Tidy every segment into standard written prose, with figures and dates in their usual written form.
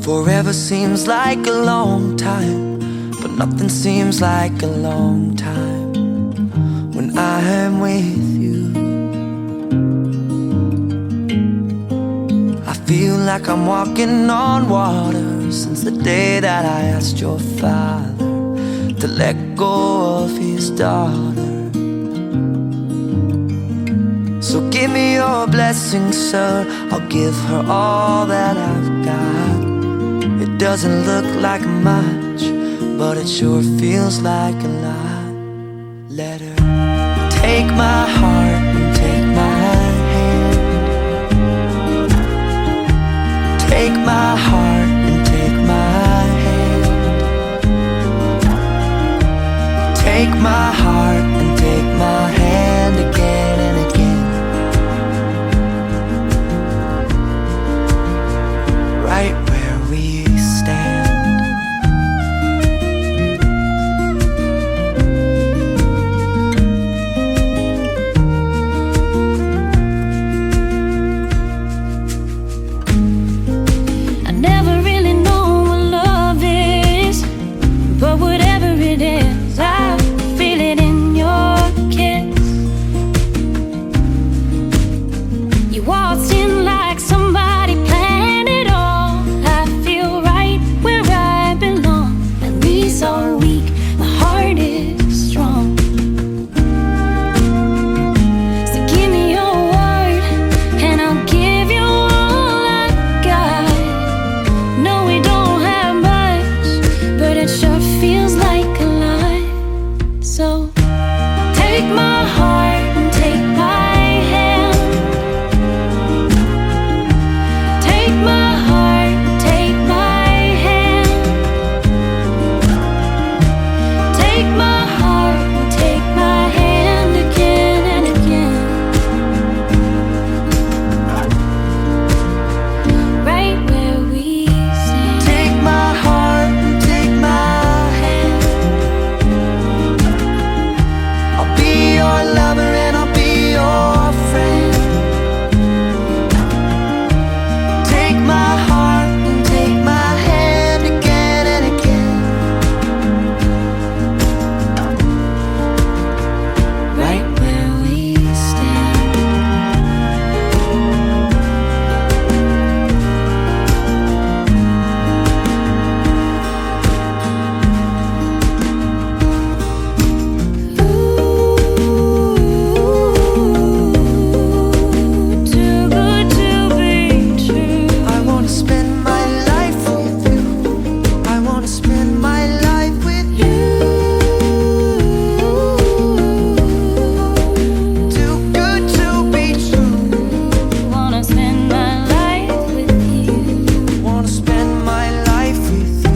Forever seems like a long time, but nothing seems like a long time when I am with you. I feel like I'm walking on water since the day that I asked your father to let go of his daughter. So give me your blessing, sir. I'll give her all that I've got. It doesn't look like much, but it sure feels like a lot. Let her take my heart and take my hand. Take my heart and take my hand. Take my heart and take my hand again and again. Right where we stand. I never really know what love is, but whatever it is, I feel it in your kiss. You waltzed in like somebody planned it all. I feel right where I belong. My knees are weak, my heart is strong. So give me your word and I'll give you all I got. No, we don't have much, but it sure feels like a lot. So take my heart and take my hand. Take my heart and take my hand. Take my heart and take my hand again and again. Right where we stand. Take my heart and take my hand. I'll be your lover and I'll be your friend. Take my heart and take my hand again and again. Right where we stand. Too good to be true. I wanna spend my life with you. I wanna spend my life with you. Too good to be true. Wanna spend my life with you. Wanna spend my life with you.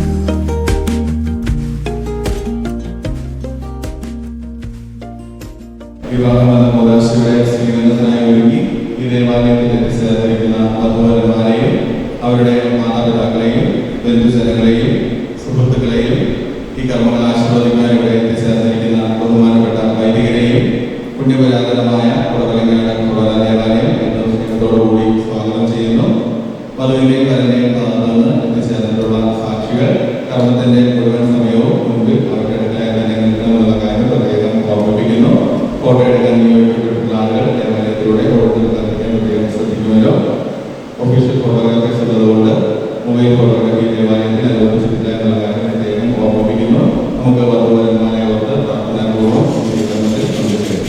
വിവാഹമെന്ന മോദാശയുടെ സ്വീകരണത്തിനായി ഒരുങ്ങി ഈ ദേവാലയത്തിൽ എത്തിച്ചേർന്നിരിക്കുന്ന വധുവരന്മാരെയും അവരുടെ മാതാപിതാക്കളെയും ബന്ധുജനങ്ങളെയും സുഹൃത്തുക്കളെയും ഈ കർമ്മങ്ങൾ ആശീർവദിക്കാൻ ഇവിടെ എത്തിച്ചേർന്നിരിക്കുന്ന ബഹുമാനപ്പെട്ട വൈദികരെയും പുണ്യപുരാതനമായ കുടവലങ്ങയുടെ ദേവാലയം എന്ന സ്നേഹത്തോടുകൂടി സ്വാഗതം ചെയ്യുന്നു. വധുവിന്റെയും വരന്റെയും ഭാഗത്തുനിന്ന് എത്തിച്ചേർന്നിട്ടുള്ള സാക്ഷികൾ കർമ്മത്തിന്റെ മുഴുവൻ സമയവും മുൻപിൽ അവരുടെ അടുക്കളയിൽ തന്നെ നിൽക്കണമെന്നുള്ള കാര്യം പ്രത്യേകം ഓർമ്മിപ്പിക്കുന്നു. ഫോട്ടോ എടുക്കാൻ നിയോഗിക്കപ്പെട്ടിട്ടുള്ള ആളുകൾ ദേവാലയത്തിലൂടെ ഫോട്ടോ എടുക്കാൻ പ്രത്യേകം ശ്രദ്ധിക്കുമല്ലോ. ഒഫീഷ്യൽ ഫോട്ടോഗ്രാഫേഴ്സ് ഉള്ളതുകൊണ്ട് മൊബൈൽ ഫോട്ടോഗ്രാഫി ദേവാലയത്തിൽ അനുവദിച്ചിട്ടില്ല എന്നുള്ള കാര്യം പ്രത്യേകം ഓർമ്മിപ്പിക്കുന്നു. നമുക്ക് വധുവരന്മാരെ ഓർത്ത് പ്രാർത്ഥനാപൂർവ്വം സ്വീകരണത്തിൽ പങ്കെടുക്കാം.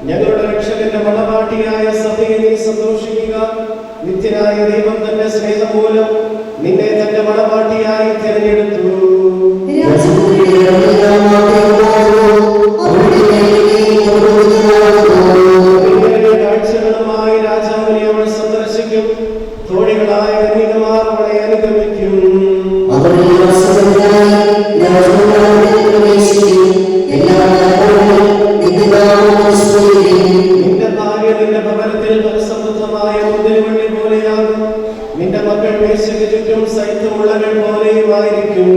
ഞങ്ങളുടെ രക്ഷകന്റെ മണവാട്ടിയായ സഭയെ നീ സന്തോഷിക്കുക. നിത്യനായ ദൈവം തന്റെ സ്നേഹം മൂലം നിന്നെ തന്റെ മണവാട്ടിയായി തിരഞ്ഞെടുത്തു. കാഴ്ചകളുമായി രാജാവിനെ അവൾ സന്ദർശിക്കും. തോഴികളായ കന്യകമാർ അവളെ അനുഗമിക്കും. നിന്റെ ഭാര്യ നിന്റെ ഭവനത്തിൽ പരിസമൃദ്ധമായ മുന്തിരിവള്ളി പോലെയാകും. നിന്റെ മക്കൾ മേശയ്ക്ക് ചുറ്റും സൈത്യമുള്ളകൾ പോലെയുമായിരിക്കും.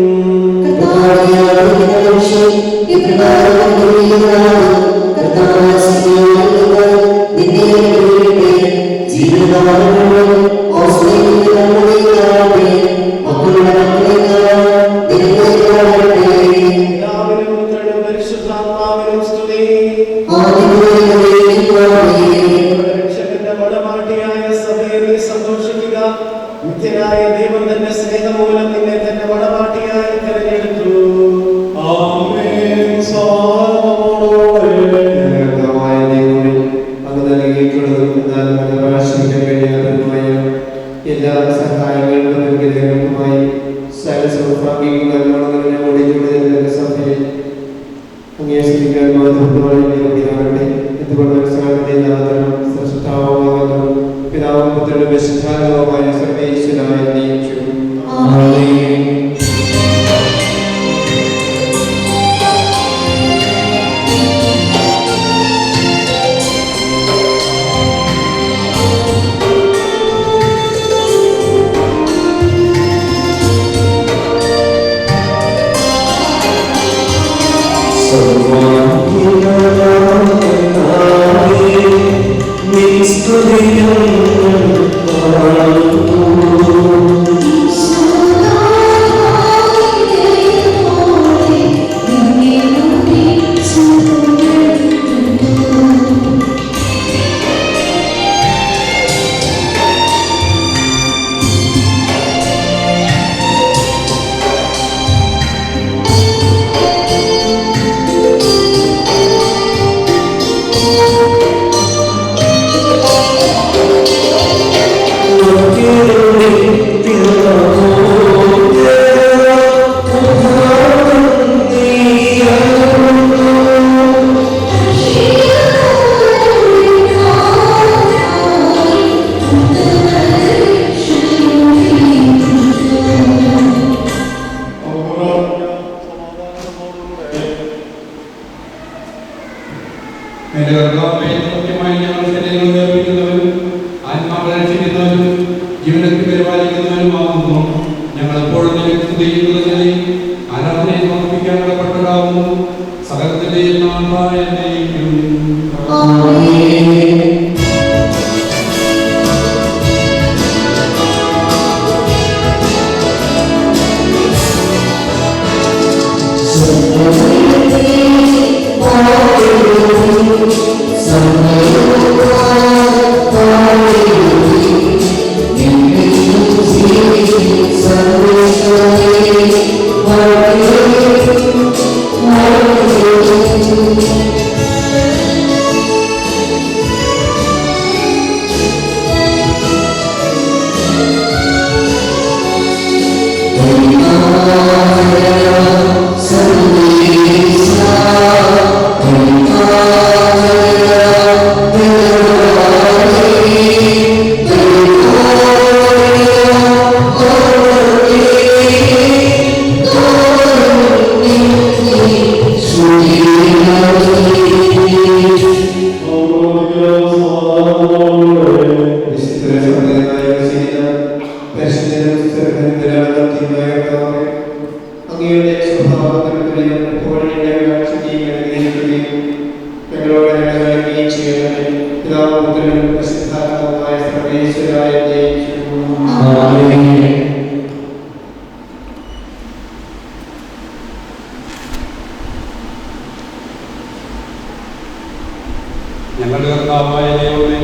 രക്ഷകന്റെ മണവാട്ടിയായ സഭയെ നീ സന്തോഷിക്കുക. നിത്യനായ ദൈവം തന്റെ സ്നേഹം മൂലം നിന്നെ തന്റെ മണവാട്ടിയായി തിരഞ്ഞെടുത്തു. എല്ലാ സഹായങ്ങൾക്കുമായി സകല സൗഭാഗ്യങ്ങളും സഭയെ അംഗീകരിക്കാൻ മാതൃത്വമാകട്ടെ. എന്തുകൊണ്ട് സൃഷ്ടാവുമാകുന്നു പിതാവും പുത്രനും വിശുദ്ധാത്മാവുമായ സർവേശ്വരനായ നിയമിച്ചു. ജീവനത്തിൽ പരിപാലിക്കുന്നവരുമാകുന്നു. ഞങ്ങൾ എപ്പോഴും ആരാധനയെ സമർപ്പിക്കാൻ കടപ്പെട്ടതാകുന്നു. സകലത്തിന്റെയും നാഥായ ദൈവം. ഞങ്ങളുടെ കർത്താവായ ദൈവമേ,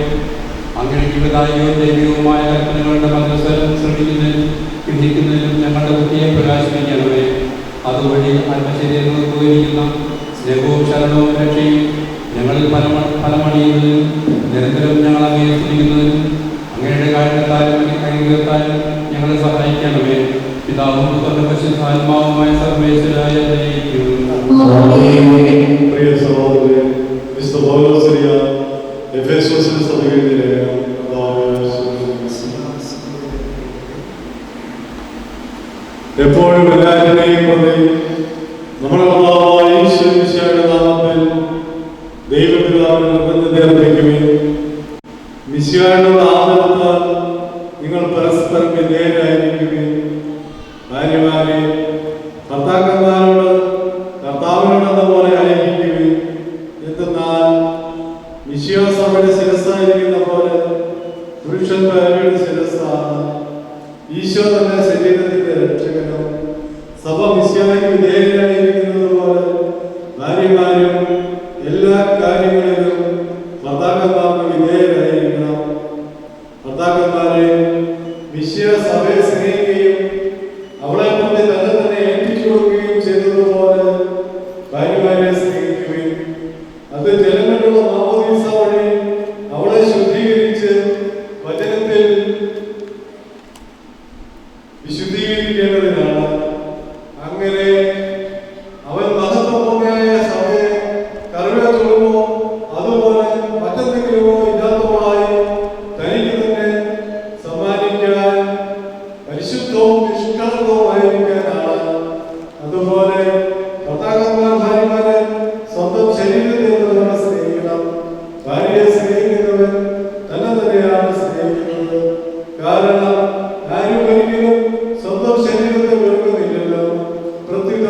അങ്ങനെ ജീവദായകവും ദൈവികവുമായ കൽപ്പനകളുടെ മധ്യസ്ഥലം ശ്രമിക്കുന്നതിനും ഗ്രഹിക്കുന്നതിനും ഞങ്ങളുടെ ബുദ്ധിയെ പ്രകാശിപ്പിക്കണമേ. അതുവഴി ആത്മശരീരങ്ങൾക്ക് ഉപകരിക്കുന്ന സ്നേഹവും ശരണവും രക്ഷയും ഞങ്ങളിൽ ഫലമണിയുന്നതിനും നിരന്തരം ഞങ്ങൾ അങ്ങയെ സ്തുതിക്കുന്നതിനും അങ്ങയുടെ അങ്ങയുടെ കാരണത്താലും അനുഗ്രഹത്താലും ഞങ്ങളെ സഹായിക്കണമേ. പിതാവും പുത്രനും പരിശുദ്ധാത്മാവുമായ സർവേശ്വരായ പ്രിയ സഹോദരൻ വിശുദ്ധ പൗലോസ്ലീഹ എഫേസോസിലെ സഭയിലെ എപ്പോഴും എല്ലാവരുടെയും പ്രതി നമ്മുടെ കർത്താവായ യേശുമിശിഹായുടെ നാമത്തിൽ ദൈവപിതാവിനെ നിർബന്ധത്തെ അർപ്പിക്കുകയും മിശിഹായുടെ ആദരത്താൽ നിങ്ങൾ പരസ്പരം വിധേയരായിരിക്കുകയും ഭാര്യമാരെ ഭർത്താക്കന്മാരോട് കർത്താവിനോടെന്ന പോലെ ആയിരിക്കുകയും എന്തെന്നാൽ മിശിഹാ സഭയുടെ ശിരസ്സായിരിക്കുന്ന പോലെ പുരുഷൻ ഭാര്യയുടെ ശിരസ്സാണ്. ഈശോ തന്നെ ശരീരത്തിന്റെ രക്ഷകനും സഭ മിശിഹായ്ക്ക് വിധേയരായിരിക്കുന്നത് പോലെ ഭാര്യമാരും എല്ലാ കാര്യങ്ങളിലും ഭർത്താക്കന്മാർക്ക് വിധേയരായിരിക്കണം. ഭർത്താക്കന്മാരെ മിശിഹാ സഭയെ സ്നേഹിക്കുകയും അവളെ കൊണ്ട് തന്നെ തന്നെ ഏൽപ്പിച്ചു കൊടുക്കുകയും ചെയ്തതുപോലെ ഭാര്യമാരെ സ്നേഹിക്കുകയും അത് ജനങ്ങളുള്ള മാമോദീസ വഴി അവളെ ശുദ്ധീകരിച്ച് വചനത്തിൽ വിശുദ്ധീകരിക്കേണ്ടതിനാണ്. അങ്ങനെ അവൻ മഹത്വപൂർണ്ണയായ സഭയെ കറുകച്ചുമോ അതുപോലെ മറ്റെന്തെങ്കിലുമോ ഇല്ലാത്തവളായി തനിക്ക് തന്നെ സമ്മാനിക്കാൻ പരിശുദ്ധവും നിഷ്കളങ്കവുമായിരിക്കാനാണ്. അതുപോലെ ഭർത്താക്കന്മാർ ഭാര്യമാരെ സ്വന്തം ശരീരത്തെ സ്നേഹിക്കണം. ഭാര്യയെ സ്നേഹിക്കുന്നവൻ തന്നെ തന്നെയാണ് സ്നേഹിക്കുന്നത്. കാരണം ആരും ഒരിക്കലും സ്വന്തം ശരീരത്തെ വെറുക്കുന്നില്ലല്ലോ. പ്രത്യുത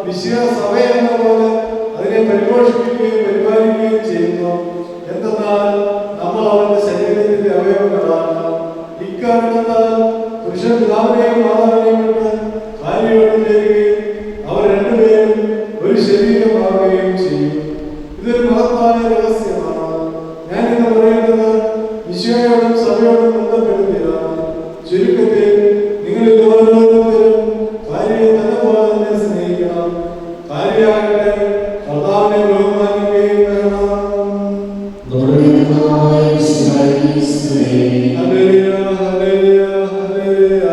മിശിഹാ സഭയെന്ന പോലെ അതിനെ പരിപോഷിപ്പിക്കുകയും പരിപാലിക്കുകയും ചെയ്യുന്നു. എന്തെന്നാൽ നമ്മൾ അവന്റെ ശരീരത്തിന്റെ അവയവങ്ങളാണ്. ഇക്കാരണത്താൽ പുരുഷൻ പിതാവിനെയും മാതാവിനെയും കൊണ്ട് ഭാര്യയോട് ചേരുകയും അവർ രണ്ടുപേരും ഒരു ശരീരമാവുകയും ചെയ്യും. ഇതൊരു മഹത്തായ രഹസ്യമാണ്. ഞാനിന്ന് പറയുന്നത് മിശിഹായോടും സഭയോടും ബന്ധപ്പെടുത്തിയതാണ്. ചുരുക്കത്തിൽ നിങ്ങളിൽ ഓരോരുത്തരും ഭാര്യയെ തന്നെ പോലെ തന്നെ സ്നേഹിക്കണം. ഭാര്യയാകട്ടെ കർത്താവിനെ ബഹുമാനിക്കുകയും വേണം. Hallelujah, hallelujah, hallelujah.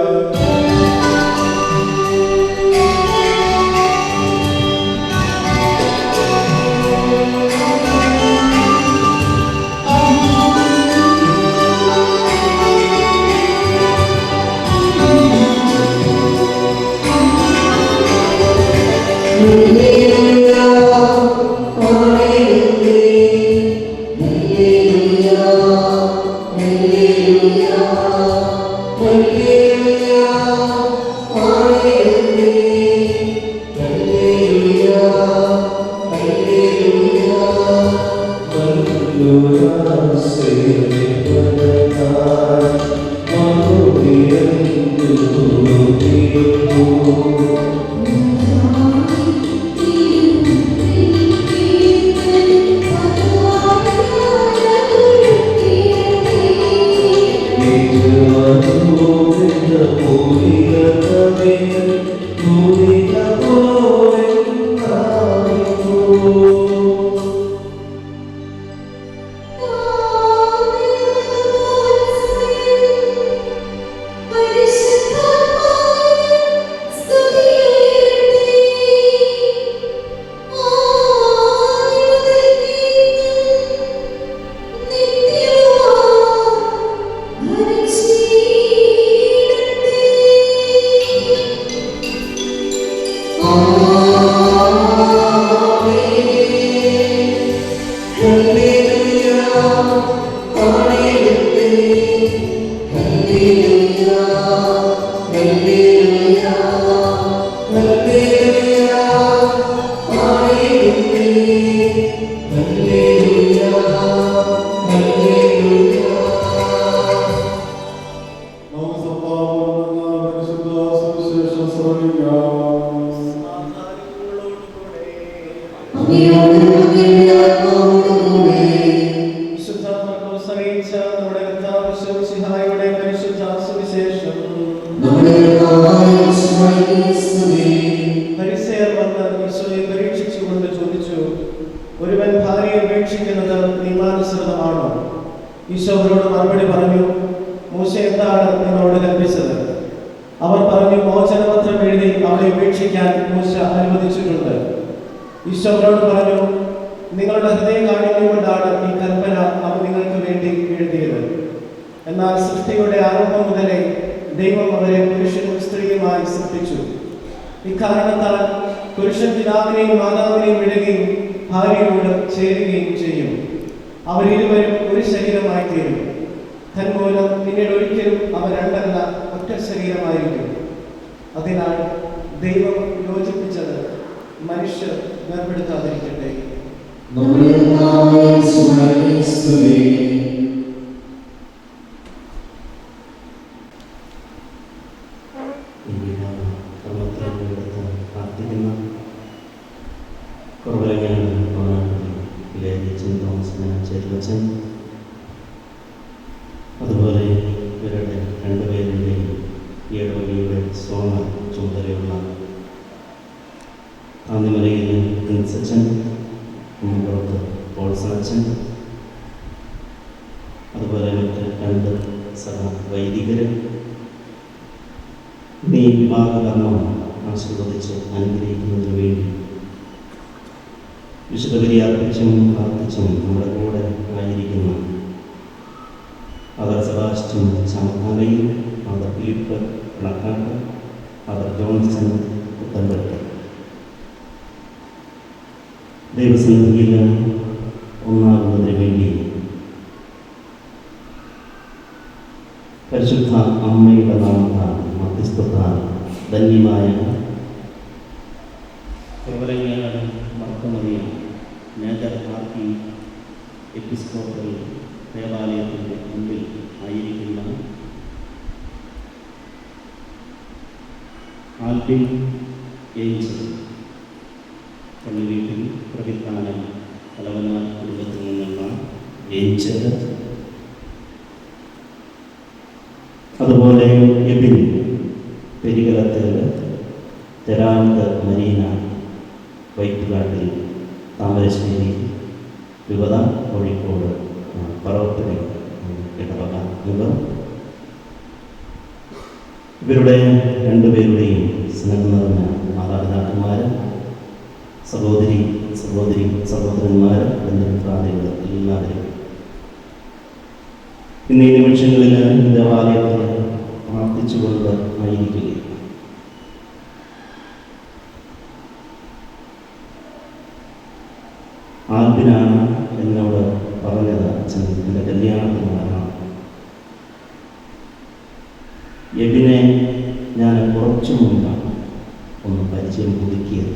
എന്താണ് നിങ്ങളോട് കൽപ്പിച്ചത്? അവർ പറഞ്ഞു, മോചനപത്രം എഴുതി അവളെ ഉപേക്ഷിക്കാൻ മോശ അനുവദിച്ചിട്ടുണ്ട്. ഈശോ അവരോട് പറഞ്ഞു, നിങ്ങളുടെ ഹൃദയകാഠിന്യം കൊണ്ടാണ് ഈ കൽപ്പന അവൻ നിങ്ങൾക്ക് വേണ്ടി എഴുതിയത്. എന്നാൽ സൃഷ്ടിയുടെ ആരംഭം മുതലേ ദൈവം അവരെ പുരുഷനും സ്ത്രീയുമായി സൃഷ്ടിച്ചു. ഇക്കാരണത്താൽ പുരുഷൻ പിതാവിനെയും മാതാവിനെയും വിടുകയും ഭാര്യയോട് ചേരുകയും ചെയ്യും. അവരിരുവരും ഒരു ശരീരമായി തീരും. തന്മൂലം പിന്നീട് ഒരിക്കലും അവർ രണ്ടല്ല, ഒറ്റ ശരീരമായിരിക്കും. അതിനാൽ ദൈവം യോജിപ്പിച്ചത് മനുഷ്യർ വേർപെടുത്താതിരിക്കട്ടെ. അതുപോലെ ഇവരുടെ രണ്ടുപേരുടെയും ഇടവകയുടെ സോമ ചുമതലയുള്ള ആന്തിമലയിലെ പ്രിൻസച്ചൻ, മുമ്പുറത്ത് പോൾസച്ചൻ, അതുപോലെ മറ്റ് രണ്ട് വൈദികർ ഈ വിവാഹകർമ്മം ആശീർവദിച്ച് അനുഗ്രഹിക്കുന്നതിന് വേണ്ടി വിശുദ്ധ ബലി അർപ്പിച്ചും പ്രാർത്ഥിച്ചും നമ്മുടെ കൂടെ ആയിരിക്കുന്ന father Sebastian Chamakkalayil, father Philip Kanakkattu, father Johnson Puthenpatta, ദൈവസന്നിധിയിൽ ഒന്നാകുന്നതിന് വേണ്ടി പരിശുദ്ധ അമ്മയുടെ നാമത്താൽ മധ്യസ്ഥത്താൽ ധന്യമായ Kuravilangad Marthmariam major archiepiscopal ദേവാലയത്തിൻ്റെ മുമ്പിൽ ആയിരിക്കുന്ന ആൽബിൻ ഏഞ്ചൽ പള്ളിവീട്ടിൽ പ്രവിധാനം തലവനാർ കുടുംബത്തിൽ നിന്നുള്ള ഏഞ്ചൽ, അതുപോലെ എബിൻ പെരികലത്തിൽ തെരാന്ത് മരീന വൈറ്റുകാട്ടിൽ താമരശ്ശേരി യുവത കോഴിക്കോട് പറവത്തിന് ഇടവക മുഖം, ഇവരുടെ രണ്ടുപേരുടെയും സ്നേഹം നിറഞ്ഞ മാതാപിതാക്കന്മാർ, സഹോദരന്മാർ, ബന്ധുമിത്രാദികൾ എല്ലാവരും ഇന്ന് ഈ നിമിഷങ്ങളിൽ ദേവാലയത്തിൽ പ്രാർത്ഥിച്ചുകൊണ്ട് ആയിരിക്കുകയും ആൽബിനാണ് എന്നോട് പറഞ്ഞത്, അച്ഛൻ എൻ്റെ കല്യാണത്തിന് വരണം. എബിനെ ഞാൻ കുറച്ചു മുമ്പാണ് ഒന്ന് പരിചയം പുതുക്കിയത്.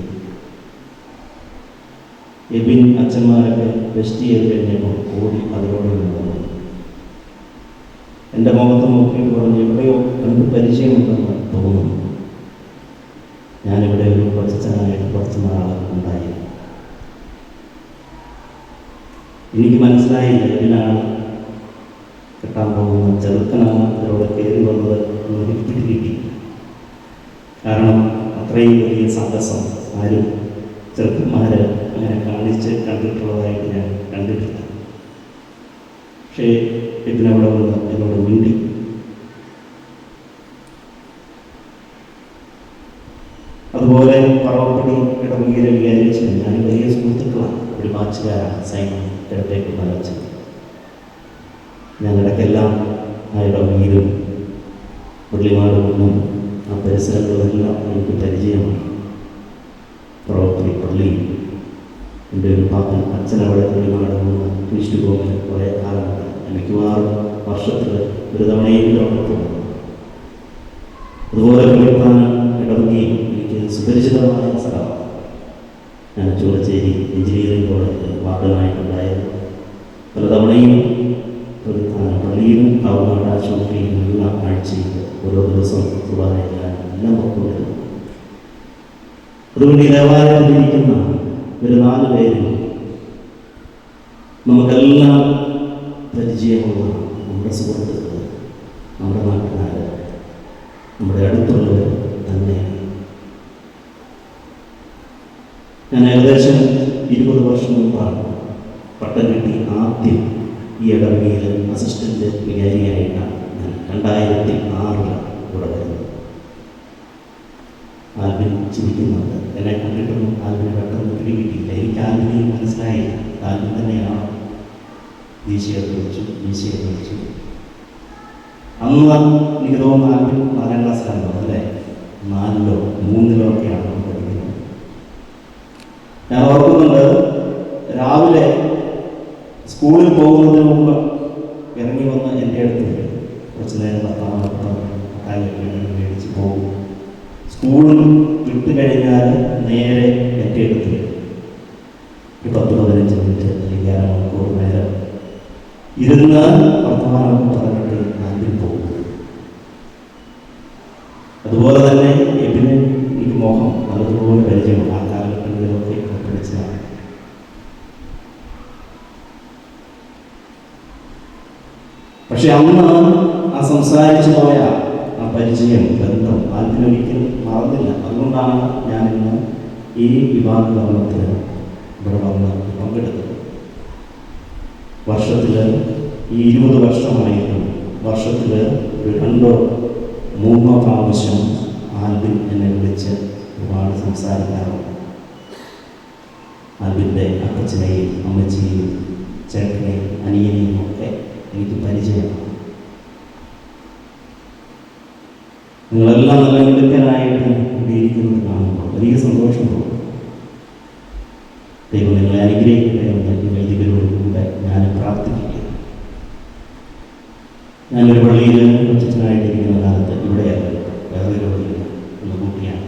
എബിൻ അച്ഛന്മാരൊക്കെ വെസ്റ്റ് ചെയ്ത് കഴിഞ്ഞപ്പോൾ ഓടി അതിനോട് വന്നു. എൻ്റെ മുഖത്ത് നോക്കിയിട്ട് പറഞ്ഞ്, എവിടെയോ കണ്ട് പരിചയമുണ്ടെന്ന് തോന്നുന്നു. ഞാനിവിടെ ഒരു കൊച്ചനായിട്ട് കുറച്ച് നാൾ ഉണ്ടായി. എനിക്ക് മനസ്സിലായില്ല ഇതിനാണ് കിട്ടാൻ പോകുന്ന ചെറുക്കനാണ് ഇതിലൂടെ കയറി വന്നത് എന്നൊരു പിടികിട്ടി. കാരണം അത്രയും വലിയ സാഹസം ആരും ചെറുക്കന്മാർ അങ്ങനെ കാണിച്ച് കണ്ടിട്ടുള്ളതായിട്ട് ഞാൻ കണ്ടിട്ടില്ല. പക്ഷേ ഇതിനവിടെ വന്ന് എന്നോട് മിണ്ടി. അതുപോലെ പറവപ്പടി ഇടവകയിലെ വിചാരിച്ച് ഞാൻ വലിയ സുഹൃത്തുക്കളാണ്. ഒരു മാച്ചുകാരാണ് സൈമൺ ഇടത്തേക്ക് നയിച്ച്. ഞങ്ങളുടെക്കെല്ലാം ആ ഇടവകയിലും പള്ളിമാടുകളിലും ആ പരിസരങ്ങളിലെല്ലാം എനിക്ക് പരിചയമാണ്. പറവപ്പടി പള്ളിയും എൻ്റെ ഒരു ഭാഗം അച്ഛനവിടെ പള്ളിമാടുകളിൽ കുരിശു പോകുന്ന കുറേ കാലമുണ്ട്. മിക്കവാറും വർഷത്തിൽ ഒരു തവണയെങ്കിലും അവിടെ പോകും. അതുപോലെ പള്ളിപ്രാനം ഇടവകയും എനിക്ക് സുപരിചിതമായ സ്ഥലമാണ്. ഞാൻ ചൂളശ്ശേരി എഞ്ചിനീയറിംഗ് കോളേജിൽ വാർഡനായിട്ടുണ്ടായിരുന്നു. പലതവണയും പള്ളിപ്രാനം പള്ളിയിലും കാവുനാട് ആശുപത്രിയിലും എല്ലാം ആഴ്ചയിൽ ഓരോ ദിവസം സുബാനയിലാണ് എല്ലാം ഒത്തുകൊണ്ടിരുന്നു. അതുകൊണ്ട് ഈ ദേവാലയത്തിലിരിക്കുന്ന ഒരു 4 പേരും നമുക്കെല്ലാം പരിചയമുള്ള നമ്മുടെ സുഹൃത്തുക്കൾ, നമ്മുടെ നാട്ടുകാർ, നമ്മുടെ അടുത്തുള്ളവർ തന്നെയാണ്. ഞാൻ ഏകദേശം 20 വർഷം മുമ്പാണ് പട്ടം കിട്ടി ആദ്യം ഈ ഇടവകയിൽ അസിസ്റ്റൻ്റ് വികാരിയായിട്ടാണ് ഞാൻ 2006 ഇവിടെ വരുന്നത്. ആൽബിൻ ചിരിക്കുന്നുണ്ട്. എന്നെ കണ്ടിട്ടൊന്നും ആൽബിനെ പെട്ടെന്ന് പിടികിട്ടിയില്ല. എനിക്ക് ആൽബിനെ മനസ്സിലായില്ല. ആൽബിൻ തന്നെയാണ് വീശിയത് വിളിച്ചു. അന്ന് എനിക്ക് തോന്നുന്നു ആൽബിൻ 4ാം ക്ലാസ്സിലാണ് അല്ലേ, 4ലോ 3ലോ ഒക്കെയാണ് പഠിക്കുന്നത്. ഞാൻ ഓർക്കുന്നുണ്ട്, രാവിലെ സ്കൂളിൽ പോകുന്നതിന് മുമ്പ് ഇറങ്ങി വന്ന് എൻ്റെ അടുത്ത് വരും. കുറച്ച് നേരം മേടിച്ച് പോകും. സ്കൂളിൽ വിട്ട് കഴിഞ്ഞാൽ നേരെ എൻ്റെ അടുത്ത് വരും. 10-15 മിനിറ്റ് അല്ലെങ്കിൽ 1 മണിക്കൂർ നേരം ഇരുന്ന് വർത്തമാനം പറഞ്ഞിട്ട് ആദ്യം പോകും. അതുപോലെ തന്നെ എബിന് എനിക്ക് മോഹം നല്ലതുപോലെ പരിചയമുണ്ട്. ആ കാലഘട്ടങ്ങളിലൊക്കെ പഠിച്ചതാണ്. പക്ഷെ അന്ന് ആ സംസാരിച്ചു പോയ ആ പരിചയം, ബന്ധം ആൽബിനൊരിക്കലും മറന്നില്ല. അതുകൊണ്ടാണ് ഞാനിന്ന് ഈ വിവാഹകർമ്മത്തിന് ഇവിടെ വന്ന് പങ്കെടുത്തത്. വർഷത്തിൽ ഈ 20 വർഷമായിട്ടും വർഷത്തിൽ ഒരു 2-3 പ്രാവശ്യം ആൽബിൻ എന്നെ വിളിച്ച് ഒരുപാട് സംസാരിക്കാറുണ്ട്. ആൽബിൻ്റെ അപ്പച്ചനെയും അമ്മച്ചിയെയും ചേട്ടനെയും അനിയനെയും ഒക്കെ എനിക്ക് പരിചയമാണ്. നിങ്ങളെല്ലാം നല്ല മിടുക്കനായിട്ട് ഉപയോഗിക്കുന്നത് കാണുമ്പോൾ വലിയ സന്തോഷം തോന്നും. ദൈവം നിങ്ങളെ അനുഗ്രഹിക്കട്ടെ എന്ന് വൈദികരോട് കൂടെ ഞാൻ പ്രാർത്ഥിക്കുകയാണ്. ഞാനൊരു പള്ളിയിൽ അച്ഛനായിട്ടിരിക്കുന്ന കാലത്ത് ഇവിടെയല്ല, വേറൊരു പള്ളിയിൽ ഒന്ന് കുട്ടിയാണ്.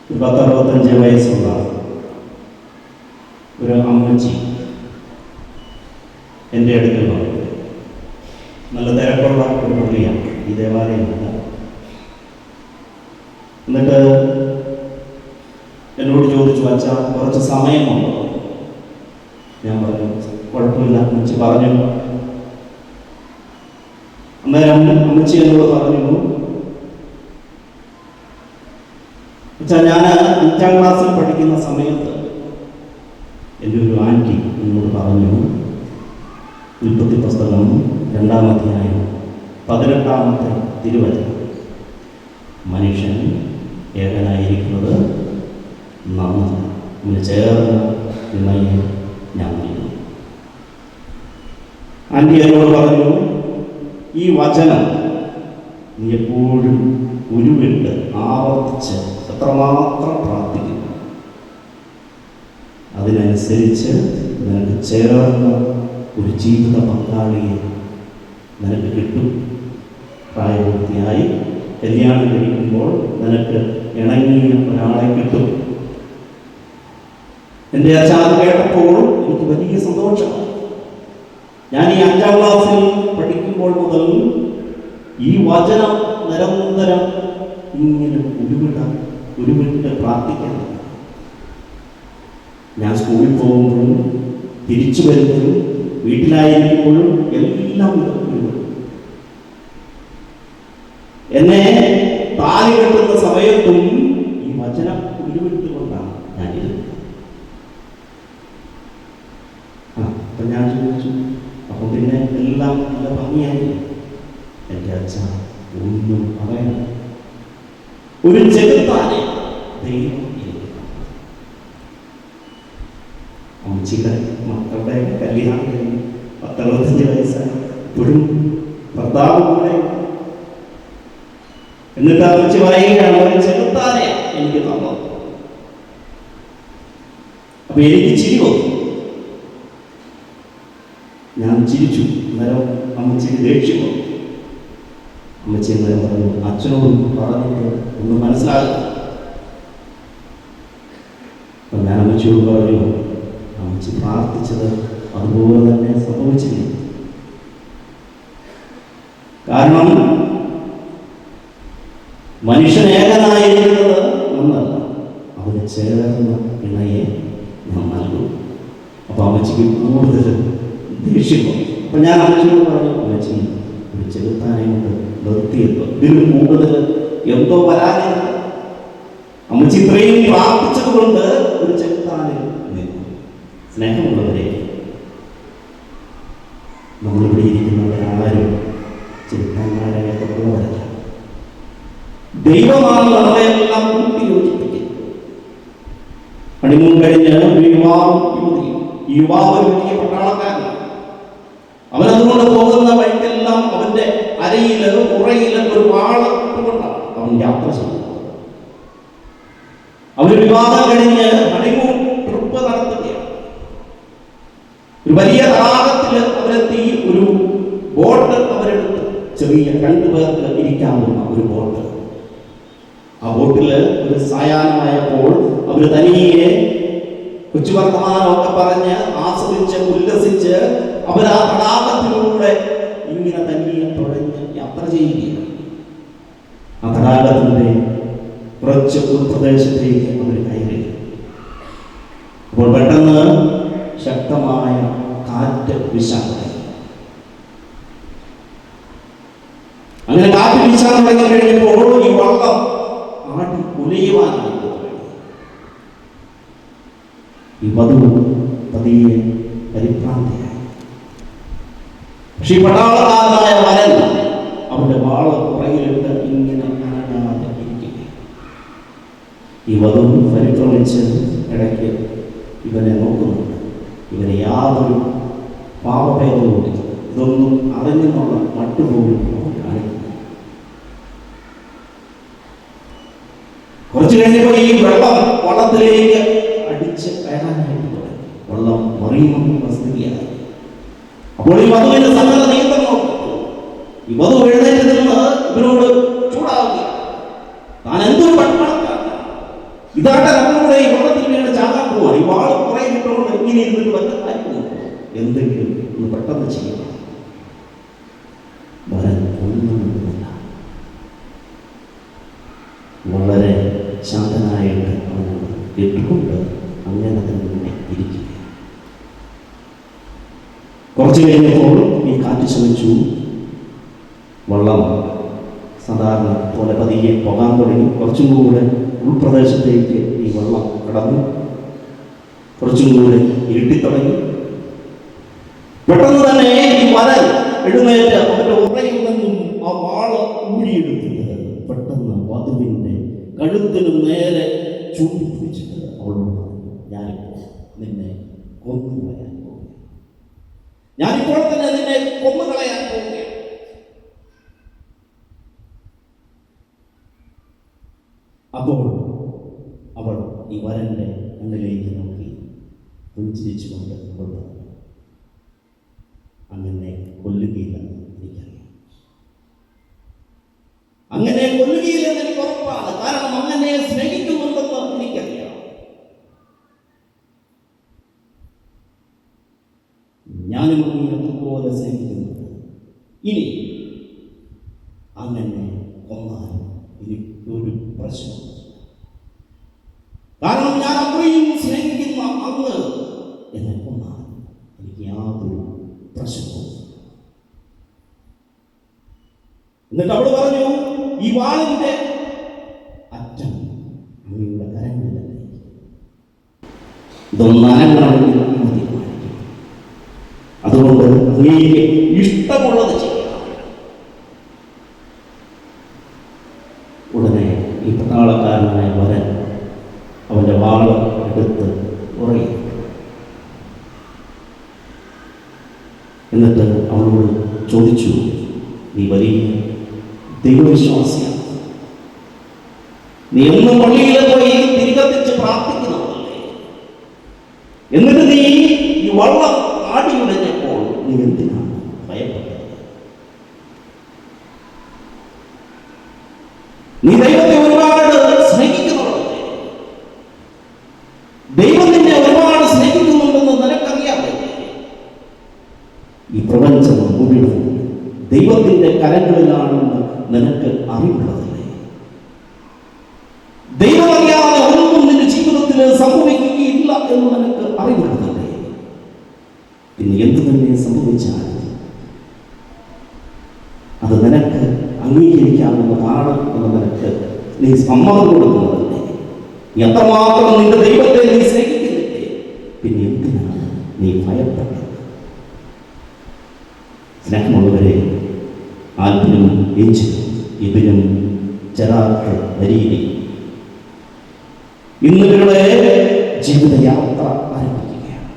ഒരു 10-65 വയസ്സുള്ള ഒരു അമ്മച്ചി എൻ്റെ അടുക്കൽ വന്നു. നല്ല തിരക്കുള്ള ഒരു പള്ളിയാണ്, ഈ ദേവാലയമല്ല. എന്നിട്ട് എന്നോട് ചോദിച്ചു, അച്ഛാ കുറച്ച് സമയമുണ്ടോ? ഞാൻ പറഞ്ഞു കുഴപ്പമില്ല. അമ്മച്ചി പറഞ്ഞു. അന്നേരം അമ്മച്ചി എന്നോട് പറഞ്ഞു, അച്ഛാ ഞാൻ 5ാം ക്ലാസ്സിൽ പഠിക്കുന്ന സമയത്ത് എൻ്റെ ഒരു ആൻറ്റി എന്നോട് പറഞ്ഞു, ഉൽപ്പത്തി പുസ്തകം 2-ാം അധ്യായം 18-ാമത്തെ തിരുവചനം, മനുഷ്യൻ ഏകനായിരിക്കുന്നത് നന്നല്ല, ഇതിന് ചേർന്ന ഇണയെ ഞാൻ നൽകുന്നു. ആൻറ്റി എന്നോട് പറഞ്ഞു, ഈ വചനം നീ എപ്പോഴും ഉരുവിട്ട് ആവർത്തിച്ച് എത്രമാത്രം പ്രാർത്ഥിക്കുന്നു, അതിനനുസരിച്ച് നിനക്ക് ചേർന്ന ഒരു ജീവിത പങ്കാളിയെ നിനക്ക് കിട്ടും. പ്രായപൂർത്തിയായി കല്യാണം കഴിക്കുമ്പോൾ നിനക്ക് ഇണങ്ങിയ ഒരാളെ കിട്ടും. എൻ്റെ അച്ഛൻ അത് കേട്ടപ്പോൾ എനിക്ക് വലിയ സന്തോഷമായി. ഞാൻ ഈ 5ാം ക്ലാസ്സിൽ പഠിക്കുമ്പോൾ മുതൽ ഈ വചനം നിരന്തരം ഇങ്ങനെ ഉരുവിട്ട് പ്രാർത്ഥിക്കാൻ. ഞാൻ സ്കൂളിൽ പോകുമ്പോഴും തിരിച്ചു വരുമ്പോഴും വീട്ടിലായിരിക്കുമ്പോഴും എല്ലാം എന്നെ താലി കെട്ടുന്ന സമയത്തും ഈ വചനം ഉരുവിട്ടുകൊണ്ടാണ് ഞാനിരുന്നത്. അപ്പം ഞാൻ ചോദിച്ചു, അപ്പം പിന്നെ എല്ലാം നല്ല ഭംഗിയായി. എൻ്റെ അച്ഛൻ ഒന്നും പറയണം, ഒരു ചെറുത്താനെ ദൈവം അമ്മച്ചിയുടെ മക്കളുടെ കല്യാണം കഴിഞ്ഞ് 10-65 വയസ്സായി ഇപ്പോഴും ഭർത്താവ് കൂടെ. എന്നിട്ട് അമ്മച്ചി പറയുകയാണ്, ഒരു ചെറുത്താനെ എനിക്ക് തന്നത്. അപ്പൊ എനിക്ക് ചിരി വന്നു. ഞാൻ ചിരിച്ചു. അന്നേരം അമ്മച്ചിക്ക് ദേഷ്യം വന്നു. അമ്മച്ചി എന്നേരം പറഞ്ഞു, അച്ഛനോട് പറഞ്ഞിട്ട് ഒന്നും മനസ്സിലാകും. അപ്പൊ ഞാൻ അമ്മച്ചിയോട് പറഞ്ഞു, അമ്മച്ചി പ്രാർത്ഥിച്ചത് അതുപോലെ തന്നെ സംഭവിച്ചില്ല. കാരണം മനുഷ്യൻ ഏകനായിരിക്കുന്നത് നന്നല്ല, അതിന് ചേർന്ന ഇണയെ നാം നൽകും. അപ്പൊ അമ്മച്ചിക്ക് കൂടുതൽ ദേഷ്യം വന്നു. അപ്പൊ ഞാൻ അമ്മച്ചിയോട് പറഞ്ഞു, അമ്മച്ചി ഒരു ചെറുത്താനെ കൊണ്ട് നിർത്തിയപ്പോൾ ഇതിന് കൂടുതൽ എന്തോ വരാനില്ല. അമ്മച്ചി ഇത്രയും പ്രാർത്ഥിച്ചത് കൊണ്ട് ഒരു ചെറുത്താനെ നിന്നു. സ്നേഹമുള്ളവരെ, നമ്മളിവിടെ ഇരിക്കുന്നവരാരും ദൈവമാണ് നമ്മളെല്ലാം കൂട്ടി യോജിപ്പിക്കുന്നത്. ഹണിമൂൺ കഴിഞ്ഞ് ഒരു ഈ യുവാവ് ഒരു വലിയ പട്ടാളക്കാരനാണ്. അവനതുകൊണ്ട് പോകുന്ന വഴിക്കെല്ലാം അവന്റെ അരയില് ഉറയില് ഒരു വാള് ഇട്ടുകൊണ്ടാണ് അവൻ യാത്ര ചെയ്യുന്നത്. അവര് വിവാഹം കഴിഞ്ഞ് ഹണിമൂൺ ട്രിപ്പ് നടത്തുകയാണ്. ഒരു വലിയ തടാകത്തില് അവരെത്തി. ഒരു ബോട്ട് അവരെടുത്ത്, ചെറിയ 2 പേർക്ക് ഇരിക്കാവുന്ന ഒരു ബോട്ട്. ആ ബോട്ടില് ഒരു സായാഹ്നമായപ്പോൾ അവര് തനിയെ കൊച്ചു വർത്തമാനമൊക്കെ പറഞ്ഞ് ആസ്വദിച്ച് ഉല്ലസിച്ച് അവർ ആ തടാകത്തിലൂടെ ഇങ്ങനെ തനിയെ തുഴഞ്ഞ് യാത്ര ചെയ്യുകയാണ്. ആ തടാകത്തിന്റെ കുറച്ച് ഉൾപ്രദേശത്തേക്ക് അവർ കയറി. അപ്പോൾ പെട്ടെന്ന് ശക്തമായ കാറ്റ് വീശാൻ തുടങ്ങി. അങ്ങനെ കാറ്റ് വീശാൻ തുടങ്ങി കഴിഞ്ഞപ്പോൾ ഈ വള്ളം ആടി ഉലയുവാനായി തുടങ്ങി. ഈ വധു പതിയെ പരിഭ്രാന്തിയായി. പക്ഷെ ഈ പട്ടാളക്കാരനായ വരൻ അവന്റെ വാള് പുറകിലിട്ട് ഇങ്ങനെ അനങ്ങാതെ ഇരിക്കുകയാണ്. ഈ വധു പരിഭ്രമിച്ച് ഇടയ്ക്ക് ഇവനെ നോക്കുന്നുണ്ട്. ഇവനെ യാതൊരു പാപഭേദവും ഇതൊന്നും അറിഞ്ഞെന്നുള്ള മട്ടുപോലും കാണിക്കുന്നു. കുറച്ചു കഴിഞ്ഞപ്പോൾ ഈ വെള്ളം വള്ളത്തിലേക്ക് അടിച്ച് കയറാനായിട്ട് തുടങ്ങി. വെള്ളം മറിയുന്ന സ്ഥിതിയായി. അപ്പോൾ ഈ വധുവിന്റെ സകല നിയന്ത്രണം ഈ വധു എഴുന്നേറ്റ് നിന്ന് ഇവരോട് ചൂടാവുക. താൻ എന്തൊരു പട്ടാളക്കാരനാണ്, ഇതാട്ടെ നമ്മളുടെ ഈ വെള്ളത്തിൽ വീണ് ചാകാൻ പോവാണ്. ഈ വാള് കുറെ കിട്ടുകൊണ്ട് ഇങ്ങനെ ഇരുന്നിട്ട് പറ്റുന്ന എന്തെങ്കിലും ഒന്ന് പെട്ടെന്ന് ചെയ്യണം. വരൻ ഒന്നുമില്ല. വളരെ ശാന്തനായിട്ട് അവനോട് കേട്ടുകൊണ്ട് അങ്ങനെ തന്നെ ഇരിക്കുക. കുറച്ചു കഴിഞ്ഞപ്പോൾ ഈ കാറ്റ് ശ്രമിച്ചു. വള്ളം സാധാരണ പോലെ പതിയെ പോകാൻ തുടങ്ങി. കുറച്ചും കൂടെ ഉൾപ്രദേശത്തേക്ക് ഈ വള്ളം കടന്നു. കുറച്ചും കൂടെ ഇരുട്ടിത്തുടങ്ങി. പെട്ടെന്ന് തന്നെ ഈ വരൻ എഴുന്നേറ്റ് അവന്റെ ഉറയിൽ നിന്നും ആ വാള് ഊരിയെടുത്തിട്ട് പെട്ടെന്ന് വധുവിന്റെ കഴുത്തിന് നേരെ ചൂണ്ടിപ്പിടിച്ചിട്ട് അവളോട് പറഞ്ഞു, ഞാനിപ്പോൾ നിന്നെ കൊന്നുകളയാൻ പോകുക, ഞാനിപ്പോൾ തന്നെ നിന്നെ കൊന്നുകളയാൻ പോവുകയാണ്. അപ്പോൾ അവൾ ഈ വരന്റെ കണ്ണിലേക്ക് നോക്കി പുഞ്ചിരിച്ചുകൊണ്ട് അവൾ പറഞ്ഞു, അങ്ങനെ കൊല്ലുകയില്ലെന്ന് എനിക്കറിയാം, അങ്ങനെ കൊല്ലുകയില്ലെന്ന് എനിക്ക് ഉറപ്പാണ്. കാരണം അങ്ങനെ സ്നേഹിക്കുന്നുണ്ടെന്ന് എനിക്കറിയാം. ഞാനും അതുപോലെ സ്നേഹിക്കുന്നുണ്ട്. ഇനി അങ്ങനെ കൊന്നാലും എനിക്കൊരു പ്രശ്നവും. കാരണം ഞാൻ അത്രയും സ്നേഹിക്കുന്ന അങ്ങ് എന്നെ കൊന്നാൽ എനിക്ക് യാതൊരു പ്രശ്നവും. എന്നിട്ട് അവൾ പറഞ്ഞു, ഈ വാളിന്റെ അറ്റം അങ്ങയുടെ കരങ്ങളിലല്ലേ, ഇതൊന്നനങ്ങണമെങ്കിൽ തീരുമാനിക്കും. അതുകൊണ്ട് അങ്ങേക്ക് ഇഷ്ടമുള്ളത് ചെയ്യണം. ഉടനെ ഈ പട്ടാളക്കാരനായ വരൻ അവന്റെ വാള് എടുത്ത് ഉറയും. എന്നിട്ട് അവളോട് ചോദിച്ചു, നീ വലിയ ദൈവവിശ്വാസിയാണ്, നീ എന്നും പള്ളിയിൽ പോയി തിരികത്തിച്ച് പ്രാർത്ഥിക്കുന്നവരല്ലേ, എന്നിട്ട് നീ ഈ വള്ളം ആടിയുടഞ്ഞപ്പോൾ നീ എന്തിനാണ് ഭയപ്പെട്ടത്? നീ ദൈവത്തെ ഒരുപാട് സ്നേഹിക്കുന്നവരല്ലേ, ദൈവം നിന്നെ ഒരുപാട് സ്നേഹിക്കുന്നുണ്ടെന്ന് നിനക്കറിയാമല്ലേ? ഈ പ്രപഞ്ചം മുഴുവൻ ദൈവത്തിന്റെ കരങ്ങളിലാണെന്ന് നിനക്ക് അറിവുള്ളതല്ലേ? ദൈവമറിയാതെ ഒന്നും നിന്റെ ജീവിതത്തിൽ സംഭവിക്കുകയില്ല എന്ന് നിനക്ക് അറിവുള്ളതല്ലേ? പിന്നെ എന്ത് തന്നെ സംഭവിച്ചാൽ അത് നിനക്ക് അംഗീകരിക്കാവുന്നതാണ് എന്ന് നിനക്ക് നീ സമ്മതം കൊടുക്കുന്നതല്ലേ? എത്രമാത്രം നിന്റെ ദൈവത്തെ നീ സ്നേഹിക്കുന്നില്ലേ? പിന്നെ എന്തിനാണ് നീ ഭയപ്പെട്ടത്? സ്നേഹമുള്ളവരെ, ആൽബിനും എഞ്ചിനും ഇബിനും ജറാത്ത് വരിയിലെ ഇന്ന് ഇവരുടെ ജീവിതയാത്ര ആരംഭിക്കുകയാണ്.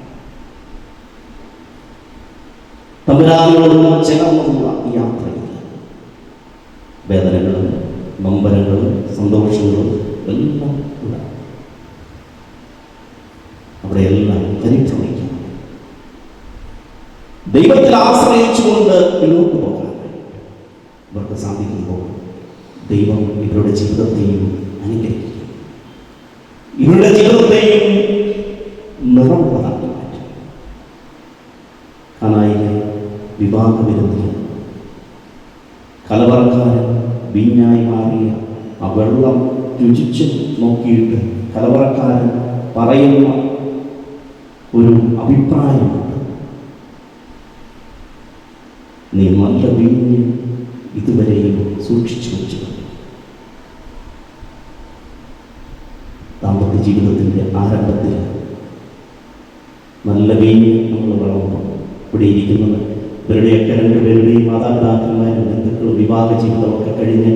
തമ്പുരാനോടും ചേർന്നുള്ള ഈ യാത്രയിൽ വേദനകളും നൊമ്പരങ്ങളും സന്തോഷങ്ങളും എല്ലാം ഉണ്ടാകും. അവിടെയെല്ലാം പരിഭ്രമിക്കണം. ദൈവത്തിൽ ആശ്രയിച്ചുകൊണ്ട് മുന്നോട്ട് പോകാൻ ഇവർക്ക് സാധിക്കുമ്പോൾ ദൈവം ഇവരുടെ ജീവിതത്തെയും അനുഗ്രഹിക്കും. ഇവരുടെ ജീവിതത്തെയും നിറമുള്ളതാക്കി മാറ്റും. കാനായിലെ വിവാഹവിരുന്നിൽ കലവറക്കാരൻ വീഞ്ഞായി മാറിയ ആ വെള്ളം രുചിച്ച് നോക്കിയിട്ട് കലവറക്കാരൻ പറയുന്ന ഒരു അഭിപ്രായമുണ്ട്. നീ നല്ല വീഞ്ഞ് ഇതുവരെയും സൂക്ഷിച്ചു വെച്ചിട്ടുണ്ട്. ദാമ്പത്യ ജീവിതത്തിൻ്റെ ആരംഭത്തിൽ നല്ല വീഞ്ഞ് നമ്മൾ വിളമ്പും. ഇവിടെ ഇരിക്കുന്നത് ഇവരുടെയൊക്കെ രണ്ടുപേരുടെയും മാതാപിതാക്കന്മാരും ബന്ധുക്കളും വിവാഹ ജീവിതമൊക്കെ കഴിഞ്ഞ്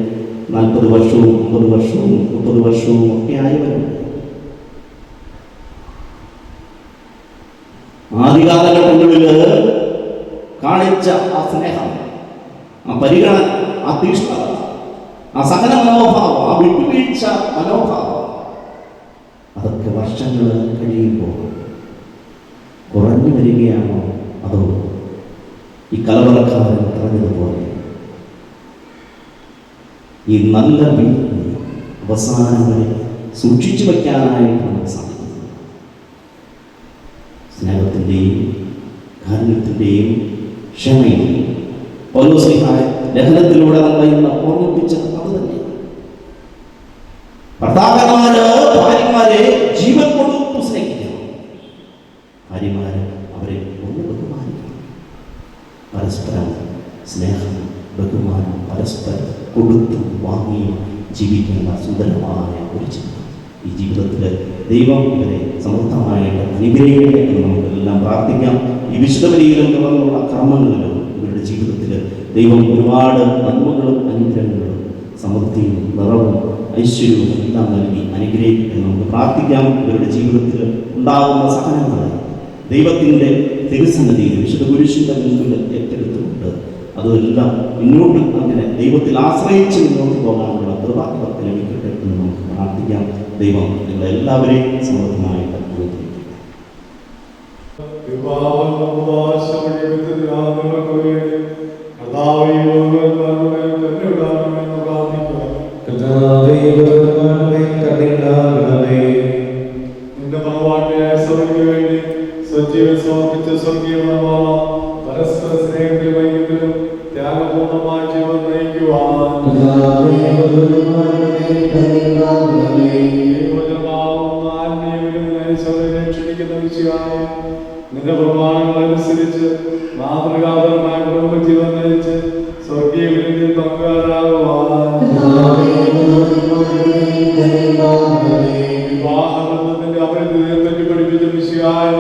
40 വർഷവും 50 വർഷവും 30 വർഷവും ഒക്കെ ആയവരുണ്ട്. ആദ്യകാലഘട്ടങ്ങളിൽ കാണിച്ച ആ സ്നേഹം, ആ പരിഗണന, ആ തീഷ്ണത, ആ സഹന മനോഭാവം, ആ വിട്ടുവീഴ്ച മനോഭാവം, അതൊക്കെ വർഷങ്ങൾ കഴിയുമ്പോൾ കുറഞ്ഞു വരികയാണോ? അതോ ഈ കലവറക്കാരൻ പറഞ്ഞതുപോലെ ഈ നല്ല വീട്ടിൽ അവസാനം വരെ സൂക്ഷിച്ചു വയ്ക്കാനായിട്ട് നമുക്ക് സാധിക്കും. സ്നേഹത്തിൻ്റെയും കാരുണ്യത്തിൻ്റെയും ക്ഷമയും പൗലോസ്ലീഹായ ലേഖനത്തിലൂടെ നമ്മളെ ഇന്ന് ഓർമ്മിപ്പിച്ചത് അത് തന്നെ. ഭർത്താക്കന്മാര് ഭാര്യമാരെ ജീവൻ കൊടുത്തു സ്നേഹിക്കണം. ഭാര്യമാര് അവരെ ഒന്ന് ബഹുമാനിക്കണം. പരസ്പരം സ്നേഹം ബഹുമാനം പരസ്പരം കൊടുത്തും വാങ്ങിയും ജീവിക്കുന്ന സുന്ദരമായ ഒരു ജീവിതം. ഈ ജീവിതത്തിൽ ദൈവം ഇവരെ സമൃദ്ധമായിട്ട് അനുഗ്രഹിക്കട്ടെ എന്ന് നമുക്കെല്ലാം പ്രാർത്ഥിക്കാം. ഈ വിശുദ്ധ ബലിയിലും തുടർന്നുള്ള കർമ്മങ്ങളിലും ഇവരുടെ ജീവിതത്തിൽ ദൈവം ഒരുപാട് നന്മകളും അനുഗ്രഹങ്ങളും സമൃദ്ധിയും നിറവും ഐശ്വര്യവും എല്ലാം നൽകി അനുഗ്രഹിക്കട്ടെ നമുക്ക് പ്രാർത്ഥിക്കാം. ഇവരുടെ ജീവിതത്തിൽ ഉണ്ടാകുന്ന സഹനങ്ങൾ ദൈവത്തിൻ്റെ തിരുസന്നിധിയിൽ വിശുദ്ധ കുരിശിൻ്റെ മുൻപിൽ ഏറ്റെടുത്തുകൊണ്ട് അതെല്ലാം മുന്നോട്ട് അങ്ങനെ ദൈവത്തിൽ ആശ്രയിച്ച് മുന്നോട്ട് പോകാനുള്ള കൃപ ഇവർക്ക് ലഭിക്കട്ടെ എന്ന് നമുക്ക് പ്രാർത്ഥിക്കാം. ദൈവം നിങ്ങളെല്ലാവരെയും സമൃദ്ധമായിട്ട് അനുഗ്രഹിക്കട്ടെ. നിന്റെ മണവാട്ടിയായ സഭയ്ക്ക് വേണ്ടി സജീവൻ സമർപ്പിച്ച സ്വർഗീയമായ പരസ്പര സ്നേഹത്തിൽ വൈകുന്നതിനും ത്യാഗപൂർണമായ ജീവൻ നയിക്കുവാൻ ക്ഷണിക്കുന്ന വിഷയമായി നിന്റെ പ്രമാണങ്ങൾ അനുസരിച്ച് മാതൃകാപരമായ കുടുംബജീവൻ നയിച്ച് സ്വർഗീയ വിരുന്നിൽ പങ്കാരാകുവാൻ വിവാഹബന്ധത്തിന്റെ അപരിധിയെ പറ്റി പഠിപ്പിച്ച വിഷയമായി